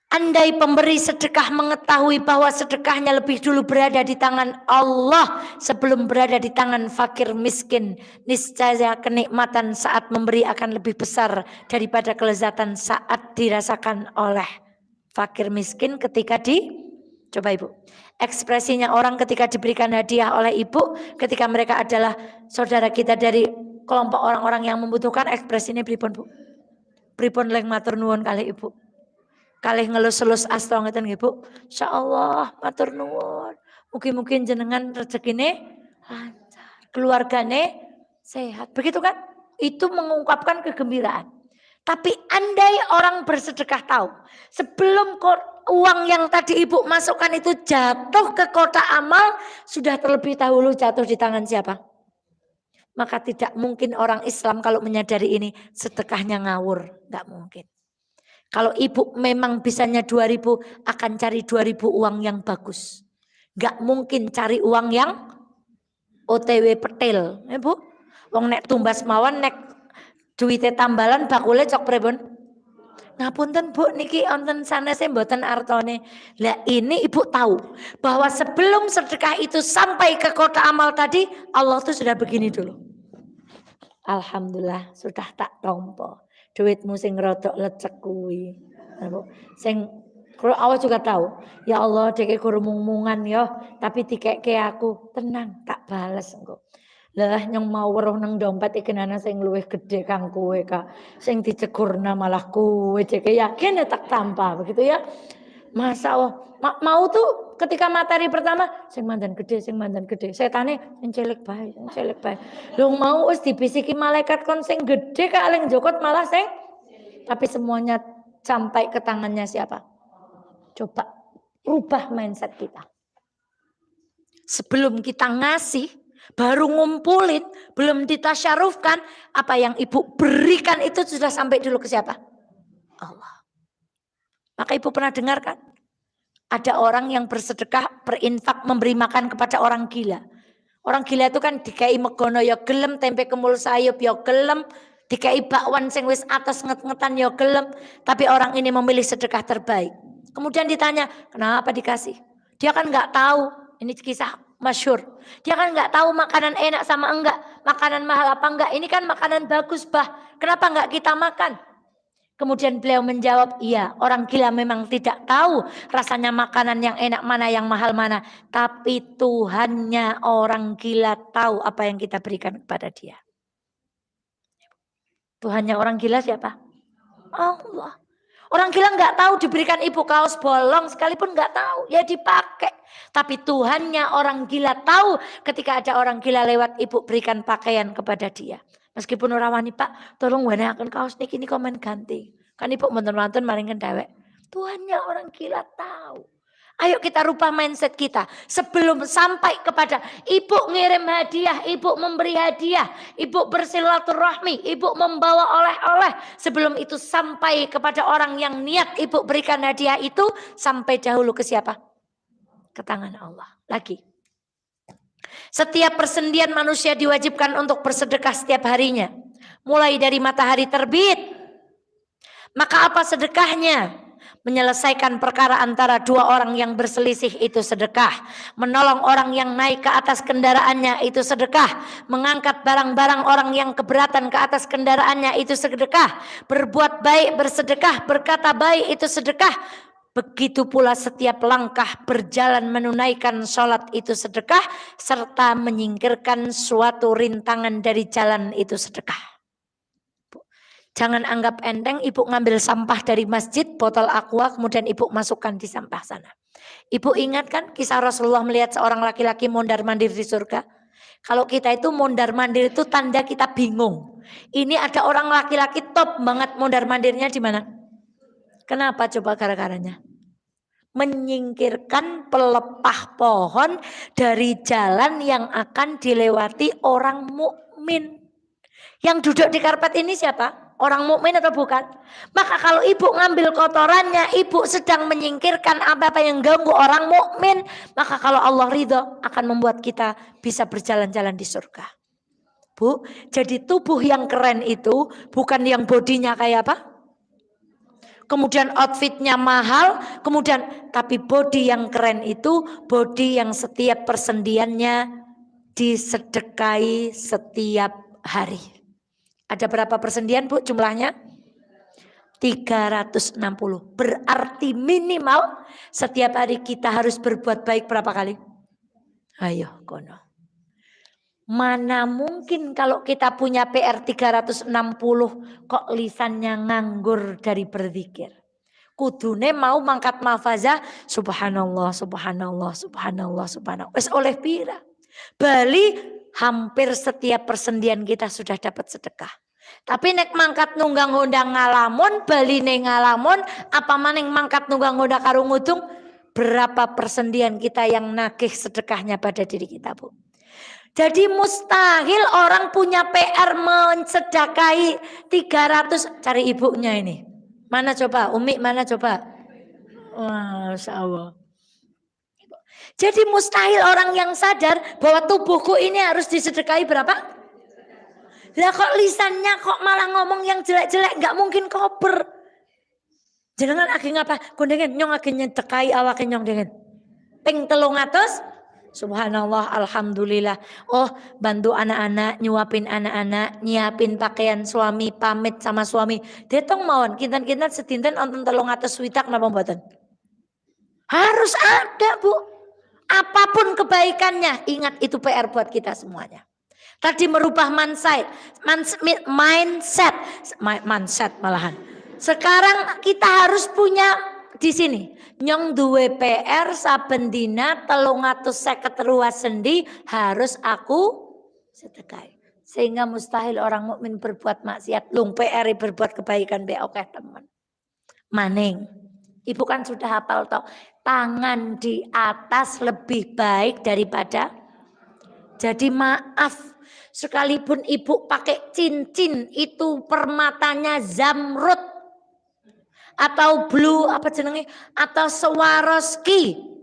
Andai pemberi sedekah mengetahui bahwa sedekahnya lebih dulu berada di tangan Allah sebelum berada di tangan fakir miskin, niscaya kenikmatan saat memberi akan lebih besar daripada kelezatan saat dirasakan oleh fakir miskin ketika coba ibu, ekspresinya orang ketika diberikan hadiah oleh ibu ketika mereka adalah saudara kita dari kelompok orang-orang yang membutuhkan, ekspresinya pripun bu? Pripun leng matur nuwun kali ibu? Kalih ngelus-elus asta ngeten nggih Bu. Insyaallah matur nuwun. Mungkin jenengan rezekine lancar, keluargane sehat. Begitu kan? Itu mengungkapkan kegembiraan. Tapi andai orang bersedekah tahu, sebelum uang yang tadi Ibu masukkan itu jatuh ke kotak amal, sudah terlebih dahulu jatuh di tangan siapa? Maka tidak mungkin orang Islam kalau menyadari ini sedekahnya ngawur, enggak mungkin. Kalau ibu memang bisanya 2.000 akan cari 2.000 uang yang bagus. Gak mungkin cari uang yang OTW petil. Ya bu, wong nek tumbas mawon nek duwite tambalan bakule cok pripun? Ngapunten bu niki onten sanese mboten artone. Lah ini ibu tahu bahwa sebelum sedekah itu sampai ke kotak amal tadi Allah tuh sudah begini dulu. Alhamdulillah sudah tak tompo. Duitmu sing rodok lecek kuwi. Sing Kalau Allah juga tahu, ya Allah dek kurung-mungan yo, tapi dikeke aku tenang tak bales engko. Lah yang mau weruh nang dompet iki ana sing luwih gedhe kang kowe Kak. Sing dicegurna malah kowe dek yakin ya tak tampa begitu ya. Masa Allah mau tuh ketika materi pertama sing mandan gede, sing mandan gede. Setane sing cilik bae, sing cilik bae. Lho mau wis dibisiki malaikat kon sing gede Kak ling jokot malah sing tapi semuanya sampai ke tangannya siapa? Coba rubah mindset kita. Sebelum kita ngasih, baru ngumpulin, belum ditasyarufkan, apa yang ibu berikan itu sudah sampai dulu ke siapa? Allah. Maka ibu pernah dengar kan? Ada orang yang bersedekah, berinfak, memberi makan kepada orang gila. Orang gila itu kan dikai megono ya gelem, tempe kemul sayup ya gelem, dikai bakwan sing wis atas nget-ngetan ya gelem, tapi orang ini memilih sedekah terbaik. Kemudian ditanya, kenapa dikasih? Dia kan nggak tahu, ini kisah masyhur. Dia kan nggak tahu makanan enak sama enggak, makanan mahal apa enggak. Ini kan makanan bagus bah, kenapa nggak kita makan? Kemudian beliau menjawab, iya orang gila memang tidak tahu rasanya makanan yang enak mana, yang mahal mana. Tapi Tuhannya orang gila tahu apa yang kita berikan kepada dia. Tuhannya orang gila siapa? Allah. Orang gila nggak tahu diberikan ibu kaos bolong sekalipun nggak tahu, ya dipakai. Tapi Tuhannya orang gila tahu ketika ada orang gila lewat ibu berikan pakaian kepada dia. Meskipun orang wani Pak, tolong akan kaos niki komen ganti. Kan ibu mboten-wonten maringken dhewek. Tuhannya orang gila tahu. Ayo kita rubah mindset kita. Sebelum sampai kepada ibu ngirim hadiah, ibu memberi hadiah, ibu bersilaturahmi, ibu membawa oleh-oleh. Sebelum itu sampai kepada orang yang niat ibu berikan hadiah itu, sampai dahulu ke siapa? Ke tangan Allah. Lagi. Setiap persendian manusia diwajibkan untuk bersedekah setiap harinya. Mulai dari matahari terbit. Maka apa sedekahnya? Menyelesaikan perkara antara dua orang yang berselisih itu sedekah. Menolong orang yang naik ke atas kendaraannya itu sedekah. Mengangkat barang-barang orang yang keberatan ke atas kendaraannya itu sedekah. Berbuat baik bersedekah, berkata baik itu sedekah. Begitu pula setiap langkah berjalan menunaikan sholat itu sedekah. Serta menyingkirkan suatu rintangan dari jalan itu sedekah. Jangan anggap enteng ibu ngambil sampah dari masjid, botol aqua, kemudian ibu masukkan di sampah sana. Ibu ingat kan kisah Rasulullah melihat seorang laki-laki mondar-mandir di surga? Kalau kita itu mondar-mandir itu tanda kita bingung. Ini ada orang laki-laki top banget mondar-mandirnya di mana? Kenapa coba gara-garanya? Menyingkirkan pelepah pohon dari jalan yang akan dilewati orang mukmin. Yang duduk di karpet ini siapa? Orang mukmin atau bukan? Maka kalau ibu ngambil kotorannya, ibu sedang menyingkirkan apa-apa yang ganggu orang mukmin. Maka kalau Allah ridho akan membuat kita bisa berjalan-jalan di surga. Bu, jadi tubuh yang keren itu bukan yang bodinya kayak apa? Kemudian outfitnya mahal, kemudian tapi body yang keren itu body yang setiap persendiannya disedekahi setiap hari. Ada berapa persendian Bu jumlahnya? 360. Berarti minimal setiap hari kita harus berbuat baik berapa kali? Ayo kono. Mana mungkin kalau kita punya PR 360 kok lisannya nganggur dari berzikir. Kudune mau mangkat mafazah subhanallah, subhanallah, subhanallah, subhanallah. Wes oleh pira. Bali hampir setiap persendian kita sudah dapat sedekah. Tapi nek mangkat nunggang hondang ngalamun, baline ngalamun, apa maning mangkat nunggang honda karo ngudung, berapa persendian kita yang nagih sedekahnya pada diri kita, Bu. Jadi mustahil orang punya PR mensedekahi 300, cari ibunya ini. Mana coba, Umi mana coba? Masya Allah. Jadi mustahil orang yang sadar bahwa tubuhku ini harus disedekahi berapa? Lah kok lisannya kok malah ngomong yang jelek-jelek, nggak mungkin kober. Jenengan agi ngapa? Kundengen nyong agi nyedekai awake nyong dengan ping 300. Subhanallah, alhamdulillah. Oh, bantu anak-anak, nyuapin anak-anak, nyiapin pakaian suami, pamit sama suami. Detong mawon, kinten-kinten sedinten onten 300 swidak napa mboten? Harus ada, Bu. Apapun kebaikannya, ingat itu PR buat kita semuanya. Tadi merubah mindset malahan. Sekarang kita harus punya di sini. Nyong duwe PR saben dina 352 sendi harus aku sedekah. Sehingga mustahil orang mukmin berbuat maksiat. Lung PR berbuat kebaikan be oke teman. Maning. Ibu kan sudah hafal toh. Tangan di atas lebih baik daripada. Jadi maaf, sekalipun ibu pakai cincin itu permatanya zamrud atau blue apa jenenge atau Swarovski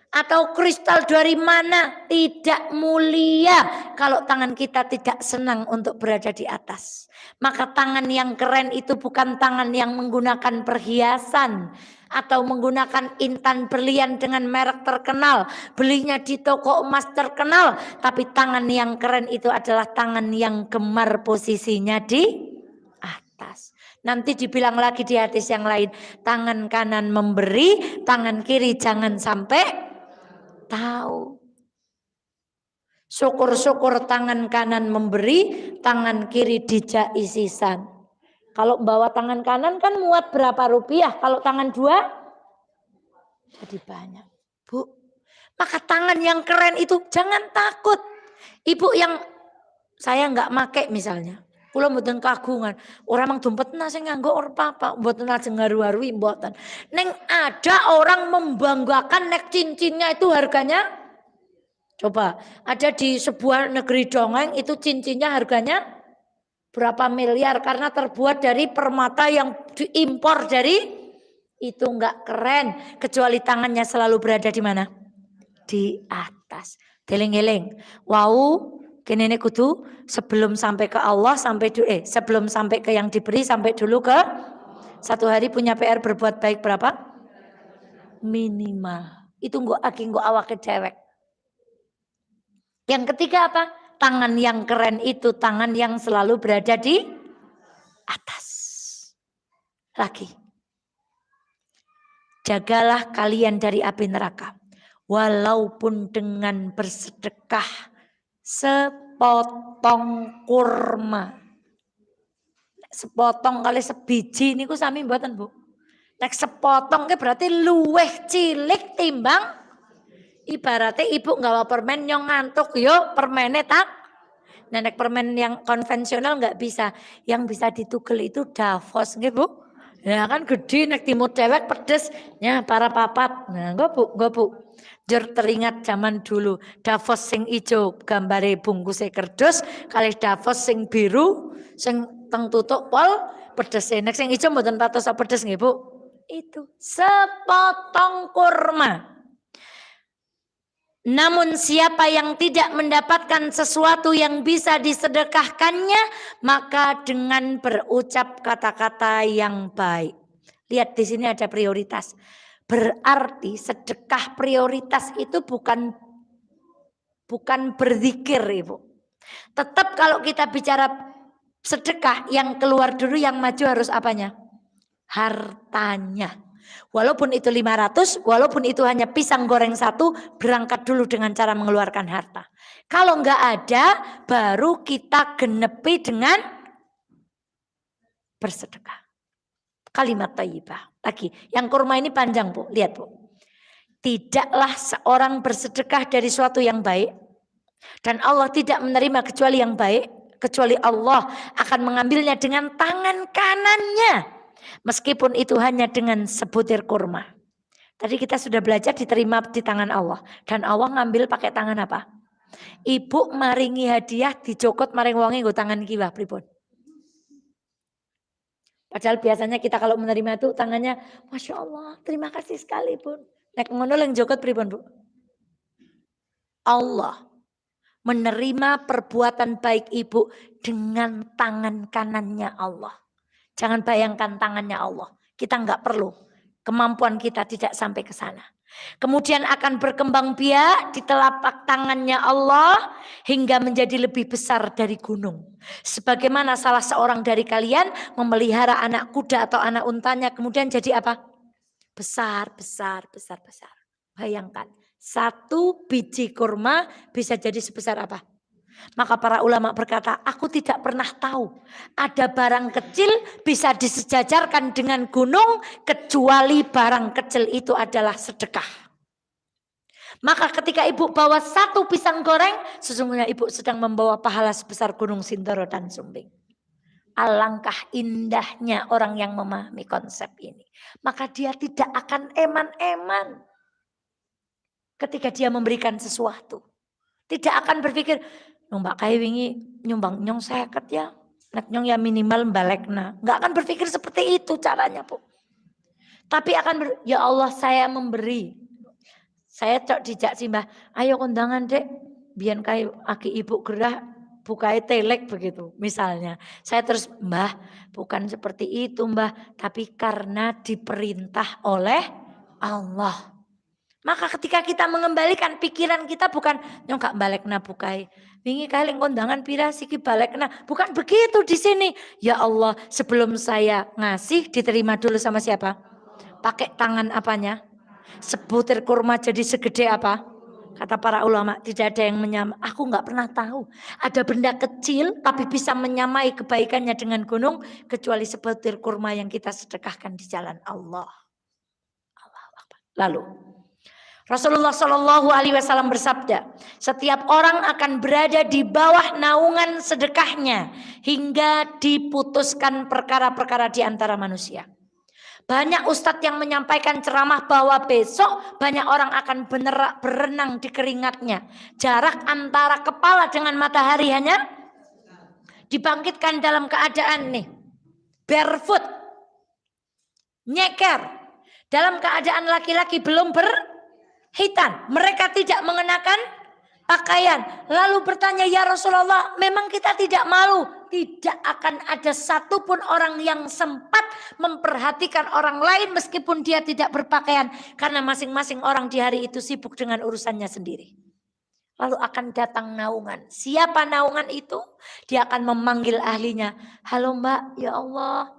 atau kristal dari mana, tidak mulia kalau tangan kita tidak senang untuk berada di atas. Maka tangan yang keren itu bukan tangan yang menggunakan perhiasan atau menggunakan intan berlian dengan merek terkenal, belinya di toko emas terkenal, tapi tangan yang keren itu adalah tangan yang gemar posisinya di atas. Nanti dibilang lagi di hadis yang lain, tangan kanan memberi, tangan kiri jangan sampai tahu. Syukur-syukur tangan kanan memberi, tangan kiri dijak isisan. Kalau bawa tangan kanan kan muat berapa rupiah, kalau tangan dua jadi banyak. Bu, maka tangan yang keren itu jangan takut. Ibu yang saya nggak make misalnya, kula mboten kagungan, orang mang dompetna sing nganggo ora apa-apa, mboten lajeng ngaru-arui mboten. Neng ada orang membanggakan nek cincinnya itu harganya, coba ada di sebuah negeri dongeng itu cincinnya harganya berapa miliar karena terbuat dari permata yang diimpor dari itu, nggak keren kecuali tangannya selalu berada di mana? Di atas. Eling-eling. Wow, kene kudu sebelum sampai ke Allah sebelum sampai ke yang diberi sampai dulu ke satu hari punya PR berbuat baik berapa? Minimal. Itu nggo awake dewek. Yang ketiga apa? Tangan yang keren itu tangan yang selalu berada di atas. Lagi. Jagalah kalian dari api neraka. Walaupun dengan bersedekah sepotong kurma. Sepotong kali sebiji niku sami mboten, Bu. Nek sepotong ke berarti luweh cilik timbang ibaratnya ibu nggawa permen nyong ngantuk yo permennya tak. Nah, nek permen yang konvensional nggak bisa. Yang bisa ditugel itu Davos nggih, Bu. Ya kan gede nek timur dewek pedes ya para papat. Nah, enggak Bu. Jur teringat zaman dulu Davos sing ijo gambare bungkuse kerdus kali Davos sing biru sing teng tutuk pol pedes. Nek sing ijo mboten patos pedes nggih, Bu. Itu sepotong kurma. Namun siapa yang tidak mendapatkan sesuatu yang bisa disedekahkannya, maka dengan berucap kata-kata yang baik. Lihat di sini ada prioritas. Berarti sedekah prioritas itu bukan berzikir, Ibu. Tetap kalau kita bicara sedekah yang keluar dulu yang maju harus apanya? Hartanya. Walaupun itu 500, walaupun itu hanya pisang goreng satu, berangkat dulu dengan cara mengeluarkan harta. Kalau enggak ada, baru kita genepi dengan bersedekah. Kalimat thayyibah. Lagi, yang kurma ini panjang, Bu. Lihat, Bu. Tidaklah seorang bersedekah dari suatu yang baik, dan Allah tidak menerima kecuali yang baik, kecuali Allah akan mengambilnya dengan tangan kanannya. Meskipun itu hanya dengan sebutir kurma. Tadi kita sudah belajar diterima di tangan Allah. Dan Allah ngambil pakai tangan apa? Ibu maringi hadiah dicokot maring wonge nggo tangan kiwa pripun. Padahal biasanya kita kalau menerima itu tangannya Masya Allah terima kasih sekali Bun. Nek ngono yang jokot pripun Bu? Allah menerima perbuatan baik ibu dengan tangan kanannya Allah. Jangan bayangkan tangannya Allah. Kita nggak perlu. Kemampuan kita tidak sampai ke sana. Kemudian akan berkembang biak di telapak tangannya Allah hingga menjadi lebih besar dari gunung. Sebagaimana salah seorang dari kalian memelihara anak kuda atau anak untanya kemudian jadi apa? besar. Bayangkan, 1 biji kurma bisa jadi sebesar apa? Maka para ulama berkata, aku tidak pernah tahu ada barang kecil bisa disejajarkan dengan gunung kecuali barang kecil itu adalah sedekah. Maka ketika ibu bawa 1 pisang goreng, sesungguhnya ibu sedang membawa pahala sebesar gunung Sindoro dan Sumbing. Alangkah indahnya orang yang memahami konsep ini. Maka dia tidak akan eman-eman ketika dia memberikan sesuatu. Tidak akan berpikir, Mbak Kai wingi nyumbang nyong 50 ya. Nek nyong ya minimal balekna. Enggak akan berpikir seperti itu caranya, Bu. Tapi akan ya Allah saya memberi. Saya cok dijak sih Mbah, ayo kondangan Dek. Biar kayak aki ibu gerah bukai telek begitu misalnya. Saya terus Mbah bukan seperti itu Mbah. Tapi karena diperintah oleh Allah. Maka ketika kita mengembalikan pikiran kita bukan nyong gak balekna bukai. Wingi kali kondangan pira siki balekna. Bukan begitu di sini. Ya Allah, sebelum saya ngasih diterima dulu sama siapa? Pakai tangan apanya? Sebutir kurma jadi segede apa? Kata para ulama, tidak ada yang menyamai. Aku gak pernah tahu ada benda kecil tapi bisa menyamai kebaikannya dengan gunung kecuali sebutir kurma yang kita sedekahkan di jalan Allah. Lalu Rasulullah Shallallahu Alaihi Wasallam bersabda, setiap orang akan berada di bawah naungan sedekahnya hingga diputuskan perkara-perkara di antara manusia. Banyak ustadz yang menyampaikan ceramah bahwa besok banyak orang akan berenang di keringatnya. Jarak antara kepala dengan matahari hanya dibangkitkan dalam keadaan nih barefoot, nyeker, dalam keadaan laki-laki belum berhitan. Mereka tidak mengenakan pakaian. Lalu bertanya, ya Rasulullah, memang kita tidak malu? Tidak akan ada satupun orang yang sempat memperhatikan orang lain meskipun dia tidak berpakaian. Karena masing-masing orang di hari itu sibuk dengan urusannya sendiri. Lalu akan datang naungan. Siapa naungan itu? Dia akan memanggil ahlinya. Halo Mbak, ya Allah.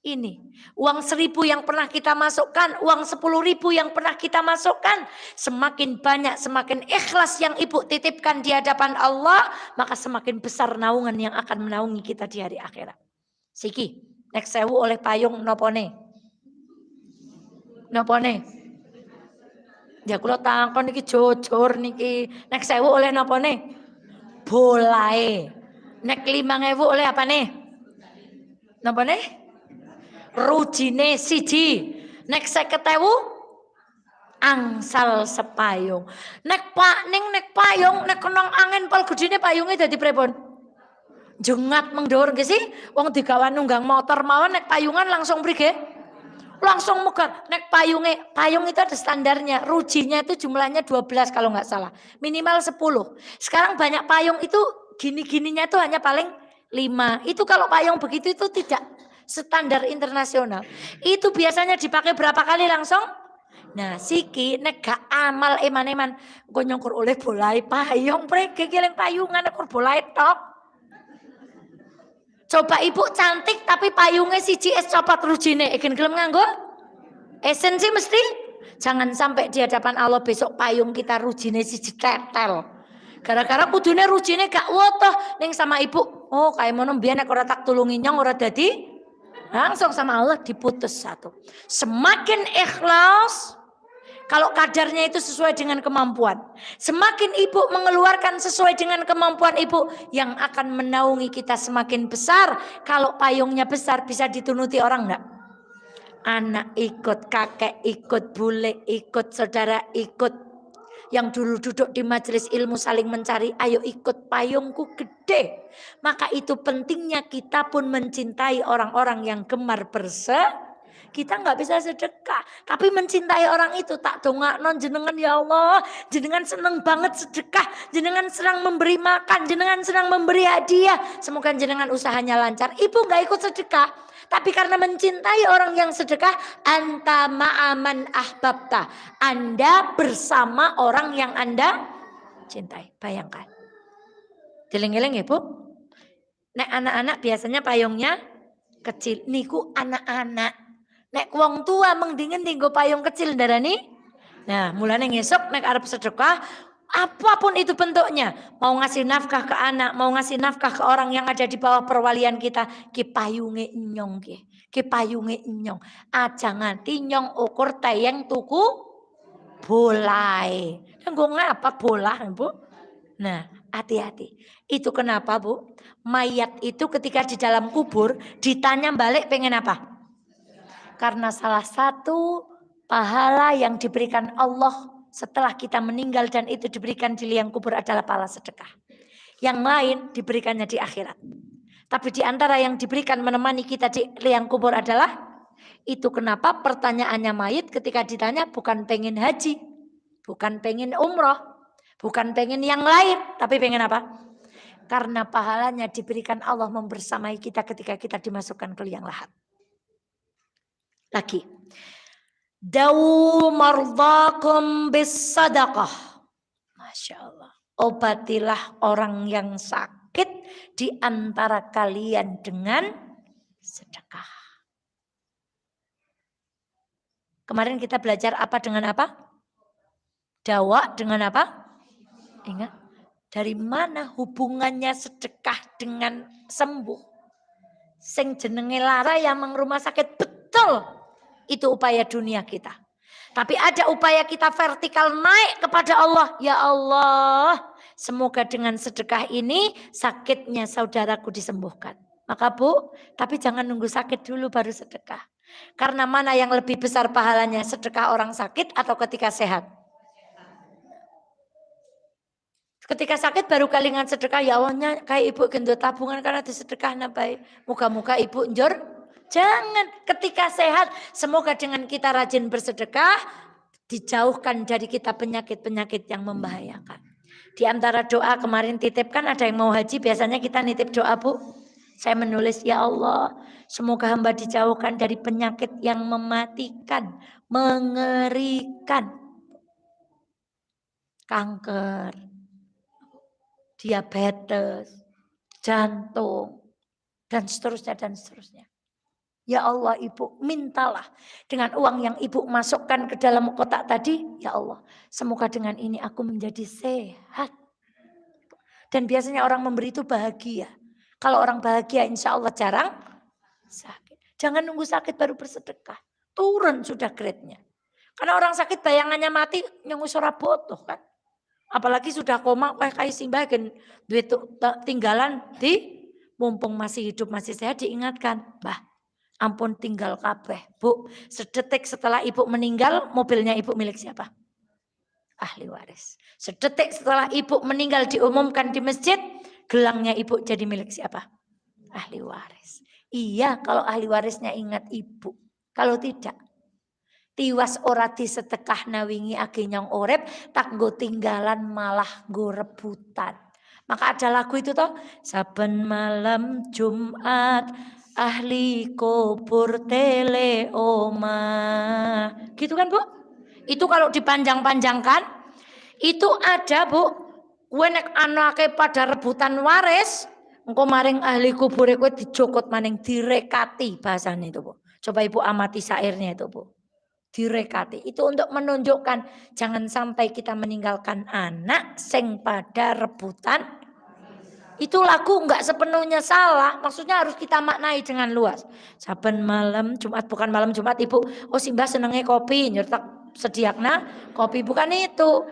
Ini uang 1.000 yang pernah kita masukkan, uang 10.000 yang pernah kita masukkan, semakin banyak, semakin ikhlas yang ibu titipkan di hadapan Allah, maka semakin besar naungan yang akan menaungi kita di hari akhirat. Siki, nek sewu oleh payung nopone, ya kula takon niki jujur niki, nek sewu oleh nopone, bolae, nek 5.000 oleh apa nih, nopone? Rujine siji, nek 50.000 angsal sepayung. Nek payung nek kenong angin pal gedine payunge dadi pripun? Jengat mengdur nggih sih? Wong digawa nunggang motor mawon nek payungan langsung prige? Langsung megat. Nek payung itu ada standarnya. Rujinya itu jumlahnya 12 kalau nggak salah. Minimal 10. Sekarang banyak payung itu gini-gininya itu hanya paling 5. Itu kalau payung begitu itu tidak standar internasional. Itu biasanya dipakai berapa kali langsung? Nah, siki nek gak amal eman-eman engko nyongkur oleh bolai payung prege geleng payungan engko bolai tok. Coba ibu cantik tapi payungnya siji es copot rujine, igen gelem nganggo? Esensi mesti jangan sampai di hadapan Allah besok payung kita rujine siji tetel. Gara-gara kudune rujine gak wotoh ning sama ibu. Oh, kayak mono mbiyen nek ora tak tulungi nyong ora dadi langsung sama Allah diputus satu. Semakin ikhlas, kalau kadarnya itu sesuai dengan kemampuan. Semakin ibu mengeluarkan sesuai dengan kemampuan ibu, yang akan menaungi kita semakin besar. Kalau payungnya besar bisa ditunuti orang enggak? Anak ikut, kakek ikut, bule ikut, saudara ikut. Yang dulu duduk di majelis ilmu saling mencari, ayo ikut payungku gede. Maka itu pentingnya kita pun mencintai orang-orang yang gemar kita nggak bisa sedekah, tapi mencintai orang itu tak dongakno jenengan ya Allah, jenengan seneng banget sedekah, jenengan senang memberi makan, jenengan senang memberi hadiah, semoga jenengan usahanya lancar. Ibu nggak ikut sedekah, tapi karena mencintai orang yang sedekah, anta ma'aman ahbabta, Anda bersama orang yang Anda cintai. Bayangkan, geleng-geleng ya Bu. Nek anak-anak biasanya payungnya kecil, niku anak-anak. Nek wong tua mendingin tinggo payung kecil darani. Nah, mulane ngesuk nek arep sedekah apapun itu bentuknya, mau ngasih nafkah ke anak, mau ngasih nafkah ke orang yang ada di bawah perwalian kita, ki payunge nyong ki payunge nyong. Aja nganti nyong ukur tayang tuku bolai. Nggo ngapa bola, Bu? Nah, hati-hati. Itu kenapa, Bu? Mayat itu ketika di dalam kubur ditanya balik pengen apa? Karena salah satu pahala yang diberikan Allah setelah kita meninggal dan itu diberikan di liang kubur adalah pahala sedekah. Yang lain diberikannya di akhirat. Tapi di antara yang diberikan menemani kita di liang kubur adalah itu kenapa pertanyaannya mayit ketika ditanya bukan pengen haji, bukan pengen umroh, bukan pengen yang lain, tapi pengen apa? Karena pahalanya diberikan Allah membersamai kita ketika kita dimasukkan ke liang lahat. Lagi. Dawu mardakum bis sadaqah. Masya Allah. Obatilah orang yang sakit di antara kalian dengan sedekah. Kemarin kita belajar apa dengan apa? Dawa dengan apa? Ingat. Dari mana hubungannya sedekah dengan sembuh? Sing jenenge lara yang rumah sakit betul. Itu upaya dunia kita. Tapi ada upaya kita vertikal naik kepada Allah. Ya Allah, semoga dengan sedekah ini sakitnya saudaraku disembuhkan. Maka Bu, tapi jangan nunggu sakit dulu baru sedekah. Karena mana yang lebih besar pahalanya, sedekah orang sakit atau ketika sehat? Ketika sakit baru kalingan sedekah. Ya Allahnya kayak ibu gendut tabungan karena disedekah nabai. Muka-muka ibu njur. Jangan, ketika sehat semoga dengan kita rajin bersedekah dijauhkan dari kita penyakit-penyakit yang membahayakan. Di antara doa kemarin titipkan ada yang mau haji biasanya kita nitip doa Bu. Saya menulis ya Allah semoga hamba dijauhkan dari penyakit yang mematikan, mengerikan. Kanker, diabetes, jantung dan seterusnya dan seterusnya. Ya Allah Ibu mintalah dengan uang yang Ibu masukkan ke dalam kotak tadi. Ya Allah semoga dengan ini aku menjadi sehat. Dan biasanya orang memberi itu bahagia. Kalau orang bahagia insya Allah jarang sakit. Jangan nunggu sakit baru bersedekah. Turun sudah grade-nya. Karena orang sakit bayangannya mati nyungu ora botoh kan. Apalagi sudah koma kayak simbah kan duit tinggalan di mumpung masih hidup masih sehat diingatkan. Bah ampun tinggal kabeh. Bu, sedetik setelah ibu meninggal, mobilnya ibu milik siapa? Ahli waris. Sedetik setelah ibu meninggal diumumkan di masjid, gelangnya ibu jadi milik siapa? Ahli waris. Iya, kalau ahli warisnya ingat ibu. Kalau tidak, tiwas ora disedekah nawingi age nyong urip, tak nggo tinggalan malah nggo rebutan. Maka ada lagu itu toh, saben malam Jumat ahli kubur tele omah. Gitu kan Bu? Itu kalau dipanjang-panjangkan itu ada Bu. Kowe nek anake pada rebutan waris, engko maring ahli kubur kowe dijokot maning direkati bahasane itu Bu. Coba Ibu amati syairnya itu Bu. Direkati itu untuk menunjukkan jangan sampai kita meninggalkan anak sing pada rebutan. Itu lagu enggak sepenuhnya salah, maksudnya harus kita maknai dengan luas. Saben malam Jumat, bukan malam Jumat Ibu, oh Simbah senengnya kopi, nyertak sediakna kopi, bukan itu.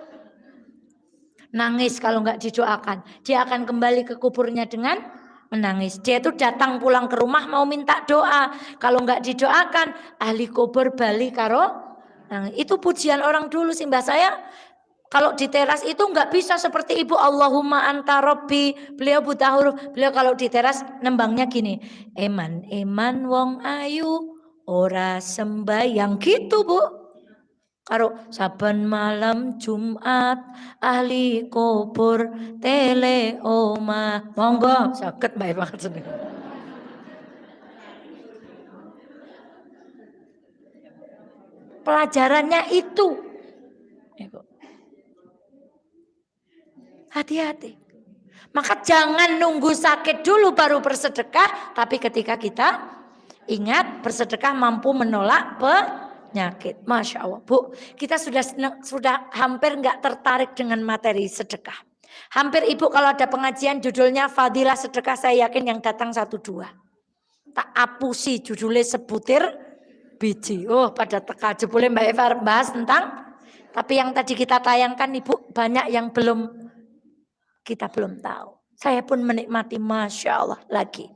Nangis kalau enggak didoakan, dia akan kembali ke kuburnya dengan menangis. Dia itu datang pulang ke rumah mau minta doa, kalau enggak didoakan ahli kubur bali karo nangis. Itu pujian orang dulu Simbah saya. Kalau di teras itu nggak bisa seperti Ibu Allahumma anta robbi. Beliau buta huruf. Beliau kalau di teras nembangnya gini. Eman wong ayu ora sembayang gitu Bu. Karo saben malam Jumat ahli kubur tele oma. Monggo saged bae banget seneng. Pelajarannya itu. Hati-hati. Maka jangan nunggu sakit dulu baru bersedekah. Tapi ketika kita Ingat, bersedekah mampu menolak penyakit. Masya Allah, Bu. Kita sudah hampir nggak tertarik dengan materi sedekah. Hampir Ibu kalau ada pengajian judulnya Fadilah Sedekah, saya yakin yang datang 1-2. Tak apusi judulnya sebutir biji. Oh, pada teka jebule Mbak Eva bahas tentang. Tapi yang tadi kita tayangkan Ibu banyak yang kita belum tahu. Saya pun menikmati, Masya Allah lagi.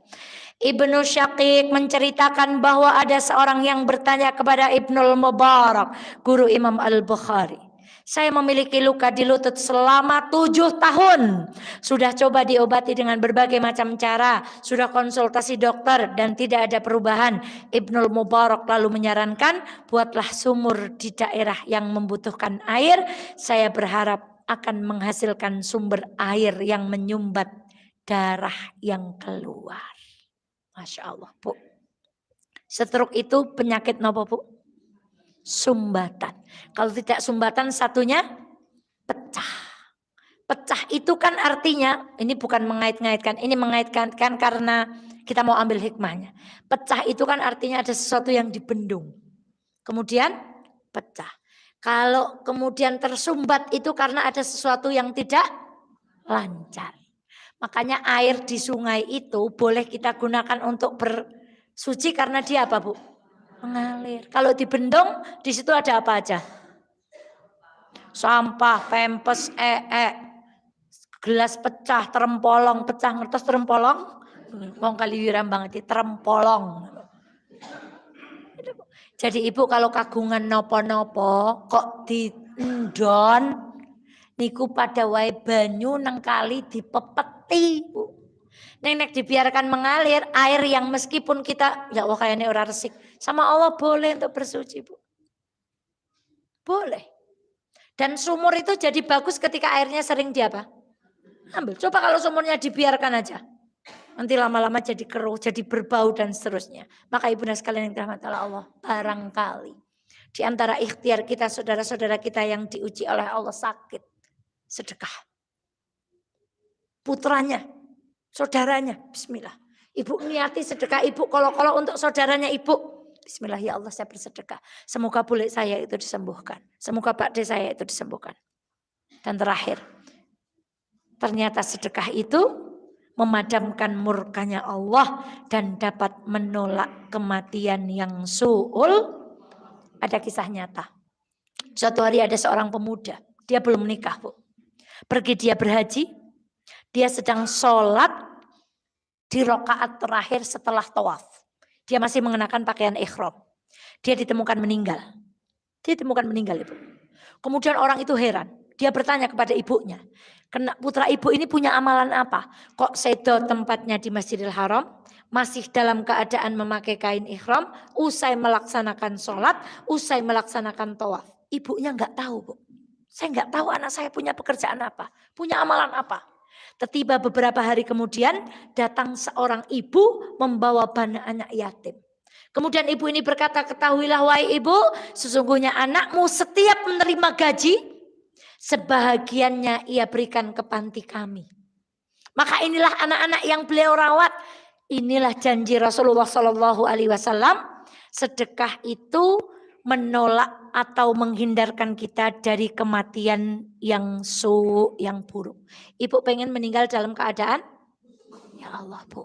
Ibnu Syaqiq menceritakan bahwa ada seorang yang bertanya kepada Ibnul Mubarak, guru Imam Al-Bukhari. Saya memiliki luka di lutut selama 7 tahun. Sudah coba diobati dengan berbagai macam cara. Sudah konsultasi dokter dan tidak ada perubahan. Ibnul Mubarak lalu menyarankan, buatlah sumur di daerah yang membutuhkan air. Saya berharap akan menghasilkan sumber air yang menyumbat darah yang keluar. Masya Allah, Bu. Stroke itu penyakit apa, Bu? Sumbatan. Kalau tidak sumbatan satunya pecah. Pecah itu kan artinya, ini bukan mengait-ngaitkan, ini mengaitkan karena kita mau ambil hikmahnya. Pecah itu kan artinya ada sesuatu yang dibendung. Kemudian pecah. Kalau kemudian tersumbat itu karena ada sesuatu yang tidak lancar. Makanya air di sungai itu boleh kita gunakan untuk bersuci karena dia apa, Bu? Mengalir. Kalau dibendung di situ ada apa aja? Sampah, pempes, gelas pecah, terempolong, pecah ngertos terempolong. Wong kali wiram banget terempolong. Jadi Ibu kalau kagungan nopo-nopo kok diendon niku pada wae banyu nang kali dipepeti, Bu. Nek dibiarkan mengalir, air yang meskipun kita ya Allah kayaknya ora resik, sama Allah boleh untuk bersuci, Bu. Boleh. Dan sumur itu jadi bagus ketika airnya sering apa? Ambil. Coba kalau sumurnya dibiarkan aja. Nanti lama-lama jadi keruh, jadi berbau dan seterusnya. Maka Ibu dan sekalian yang dirahmati Allah, barangkali di antara ikhtiar kita, saudara-saudara kita yang diuji oleh Allah sakit, sedekah. Putranya, saudaranya, bismillah. Ibu niati sedekah Ibu kalau untuk saudaranya Ibu. Bismillah ya Allah saya bersedekah. Semoga bule saya itu disembuhkan. Semoga pakde saya itu disembuhkan. Dan terakhir, ternyata sedekah itu memadamkan murkanya Allah dan dapat menolak kematian yang su'ul. Ada kisah nyata. Suatu hari ada seorang pemuda, dia belum menikah, Bu. Pergi dia berhaji, dia sedang sholat di rakaat terakhir setelah tawaf. Dia masih mengenakan pakaian ihram. Dia ditemukan meninggal. Dia ditemukan meninggal, Ibu. Kemudian orang itu heran. Dia bertanya kepada ibunya, putra ibu ini punya amalan apa? Kok sedo tempatnya di Masjidil Haram, masih dalam keadaan memakai kain ihram, usai melaksanakan sholat, usai melaksanakan tawaf. Ibunya nggak tahu, Bu. Saya nggak tahu anak saya punya pekerjaan apa, punya amalan apa. Tiba beberapa hari kemudian datang seorang ibu membawa anak yatim. Kemudian ibu ini berkata, ketahuilah wahai ibu, sesungguhnya anakmu setiap menerima gaji, sebahagiannya ia berikan ke panti kami. Maka inilah anak-anak yang beliau rawat. Inilah janji Rasulullah SAW. Sedekah itu menolak atau menghindarkan kita dari kematian yang yang buruk. Ibu pengen meninggal dalam keadaan? Ya Allah, Bu.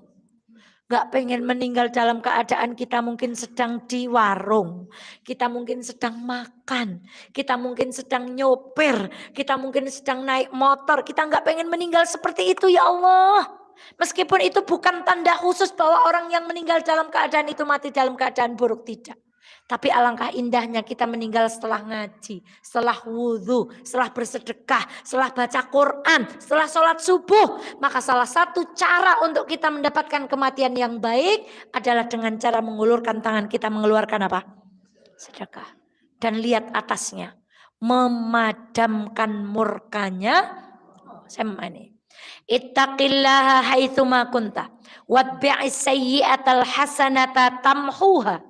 Gak pengen meninggal dalam keadaan kita mungkin sedang di warung. Kita mungkin sedang makan. Kita mungkin sedang nyopir. Kita mungkin sedang naik motor. Kita gak pengen meninggal seperti itu, ya Allah. Meskipun itu bukan tanda khusus bahwa orang yang meninggal dalam keadaan itu mati dalam keadaan buruk, tidak. Tapi alangkah indahnya kita meninggal setelah ngaji, setelah wudhu, setelah bersedekah, setelah baca Quran, setelah sholat subuh. Maka salah satu cara untuk kita mendapatkan kematian yang baik adalah dengan cara mengulurkan tangan kita mengeluarkan apa? Sedekah. Dan lihat atasnya, memadamkan murkanya. Saya ini. Ittaqillaha haitsuma kunta watbi'is sayyi'atal hasanata tamhuha.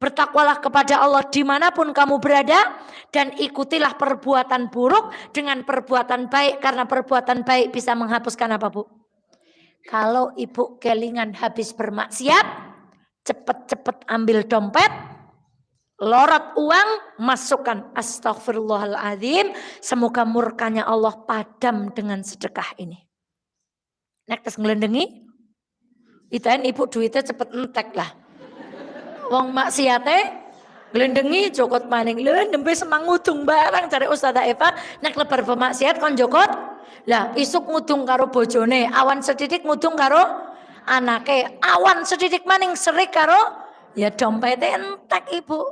Bertakwalah kepada Allah dimanapun kamu berada dan ikutilah perbuatan buruk dengan perbuatan baik, karena perbuatan baik bisa menghapuskan apa, Bu? Kalau ibu kelingan habis bermaksiat, Cepet-cepet ambil dompet, lorot uang, masukkan. Astaghfirullahaladzim. Semoga murkanya Allah padam dengan sedekah ini. Nek tes ngelendengi, itain ibu duitnya cepet entek lah. Wong maksiate ngelendengi jokot maning. Lha nembe semang ngudung barang cari Ustazah Eva, nek lebar pemaksiat kon jokot. Lah isuk ngudung karo bojone, awan sedidik ngudung karo anake, awan sedidik maning serik karo ya dompetnya entek ibu.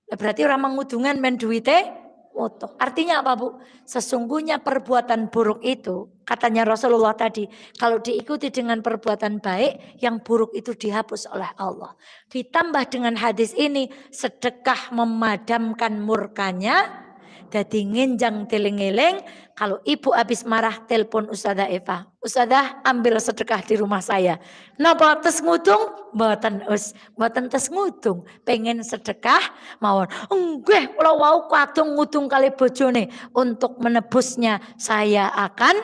Ya berarti orang mengudungan men duite foto. Artinya apa Bu? Sesungguhnya perbuatan buruk itu, katanya Rasulullah tadi, kalau diikuti dengan perbuatan baik, yang buruk itu dihapus oleh Allah. Ditambah dengan hadis ini, sedekah memadamkan murkanya. Jadi nginjang teling-eling, kalau ibu habis marah telepon Ustazah Eva. Ustazah ambil sedekah di rumah saya. Napa tes ngudung? Mboten tes ngudung. Pengen sedekah mawon. Nggih, kula wau kadung ngudung kali bojone. Untuk menebusnya saya akan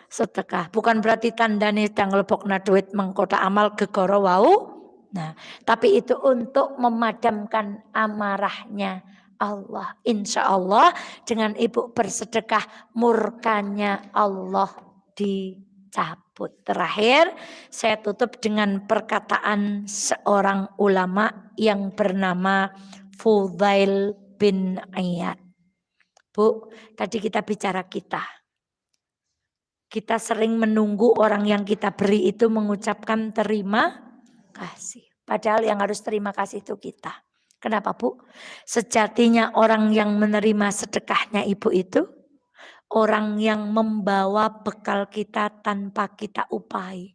sedekah. Bukan berarti tandane dang lebokna duit mengkota amal gegoro wau. Nah, tapi itu untuk memadamkan amarahnya Allah. Insya Allah dengan ibu bersedekah murkanya Allah dicabut. Terakhir saya tutup dengan perkataan seorang ulama yang bernama Fudail bin Iyad. Bu, tadi kita bicara kita. Kita sering menunggu orang yang kita beri itu mengucapkan terima kasih. Padahal yang harus terima kasih itu kita. Kenapa Bu? Sejatinya orang yang menerima sedekahnya ibu itu orang yang membawa bekal kita tanpa kita upahi.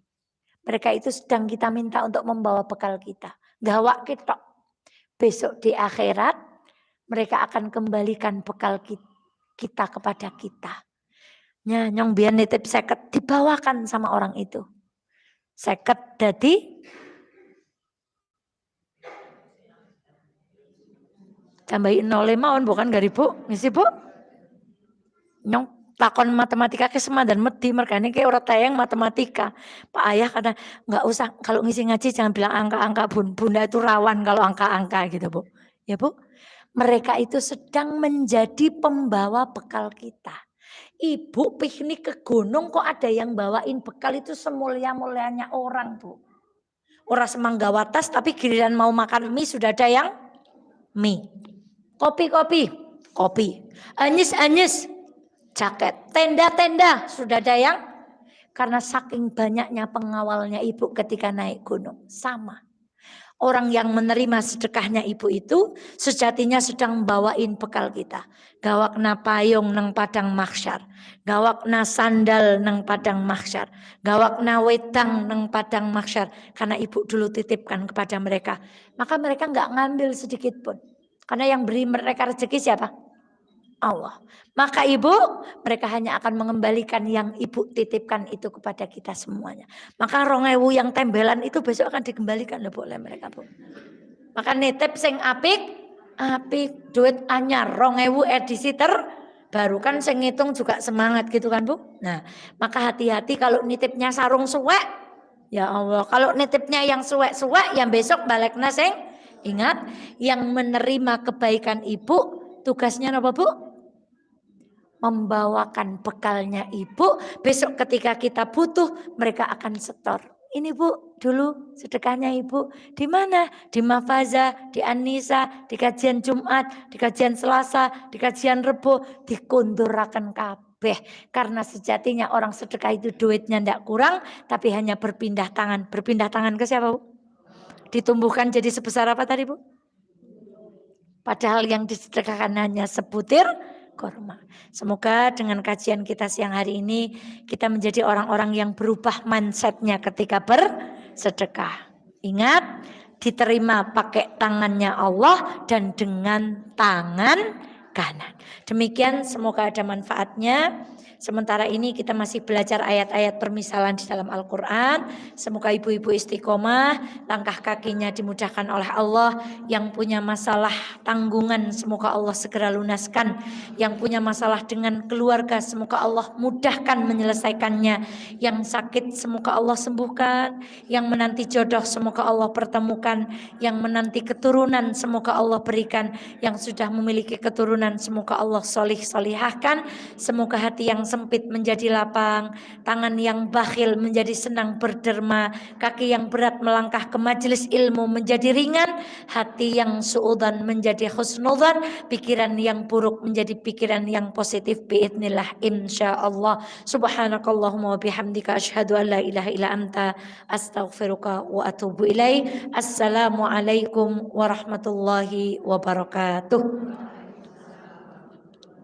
Mereka itu sedang kita minta untuk membawa bekal kita. Gawak kita. Besok di akhirat mereka akan kembalikan bekal kita kepada kita. Nyong biar nitip 50 dibawakan sama orang itu. 50 dadi tambahin 05 bukan gak Bu? Ngisi Bu? Nyong takon matematika ke dan medi merkane ke ora tayang matematika. Pak Ayah kata nggak usah kalau ngisi ngaji jangan bilang angka-angka bunda itu rawan kalau angka-angka gitu Bu. Ya Bu, mereka itu sedang menjadi pembawa bekal kita. Ibu piknik ke gunung kok ada yang bawain bekal itu semulia-mulianya orang Bu. Orang semanggawa tas tapi giliran mau makan mie sudah ada yang mie. Kopi. Anyes, jaket. Tenda, sudah ada yang. Karena saking banyaknya pengawalnya ibu ketika naik gunung. Sama. Orang yang menerima sedekahnya ibu itu sejatinya sedang bawain bekal kita. Gawakna payung nang padang mahsyar. Gawakna sandal nang padang mahsyar. Gawakna wedang nang padang mahsyar. Karena ibu dulu titipkan kepada mereka. Maka mereka nggak ngambil sedikit pun. Karena yang beri mereka rezeki siapa? Allah. Maka ibu, mereka hanya akan mengembalikan yang ibu titipkan itu kepada kita semuanya. Maka 2000 yang tembelan itu besok akan dikembalikan loh oleh mereka Bu. Maka nitip sing apik duit anyar 2000 edisi terbaru kan sing ngitung juga semangat gitu kan Bu. Nah, maka hati-hati kalau nitipnya sarung suwek. Ya Allah, kalau nitipnya yang suwek-suwek yang besok balikna sing. Ingat, yang menerima kebaikan ibu, tugasnya apa Bu? Membawakan bekalnya ibu. Besok ketika kita butuh, mereka akan setor. Ini Bu, dulu sedekahnya ibu. Di mana? Di Mafaza, di Anissa, di kajian Jumat, di kajian Selasa, di kajian Rebo, dikundurakan kabeh. Karena sejatinya orang sedekah itu duitnya tidak kurang, tapi hanya berpindah tangan. Berpindah tangan ke siapa Bu? Ditumbuhkan jadi sebesar apa tadi Bu? Padahal yang disedekahkan hanya sebutir kurma. Semoga dengan kajian kita siang hari ini kita menjadi orang-orang yang berubah mindsetnya ketika bersedekah. Ingat, diterima pakai tangannya Allah dan dengan tangan kanan. Demikian semoga ada manfaatnya. Sementara ini kita masih belajar ayat-ayat permisalan di dalam Al-Quran. Semoga ibu-ibu istiqomah, langkah kakinya dimudahkan oleh Allah. Yang punya masalah tanggungan semoga Allah segera lunaskan. Yang punya masalah dengan keluarga semoga Allah mudahkan menyelesaikannya. Yang sakit semoga Allah sembuhkan. Yang menanti jodoh semoga Allah pertemukan. Yang menanti keturunan semoga Allah berikan. Yang sudah memiliki keturunan semoga Allah solihahkan. Semoga hati yang sempit menjadi lapang, tangan yang bakhil menjadi senang berderma, kaki yang berat melangkah ke majelis ilmu menjadi ringan, hati yang suudzon menjadi husnudzon, pikiran yang buruk menjadi pikiran yang positif biidznillah insyaallah. Subhanakallahumma wa bihamdika asyhadu an la ilaha illa anta astaghfiruka wa atubu ilaik. Assalamualaikum warahmatullahi wabarakatuh.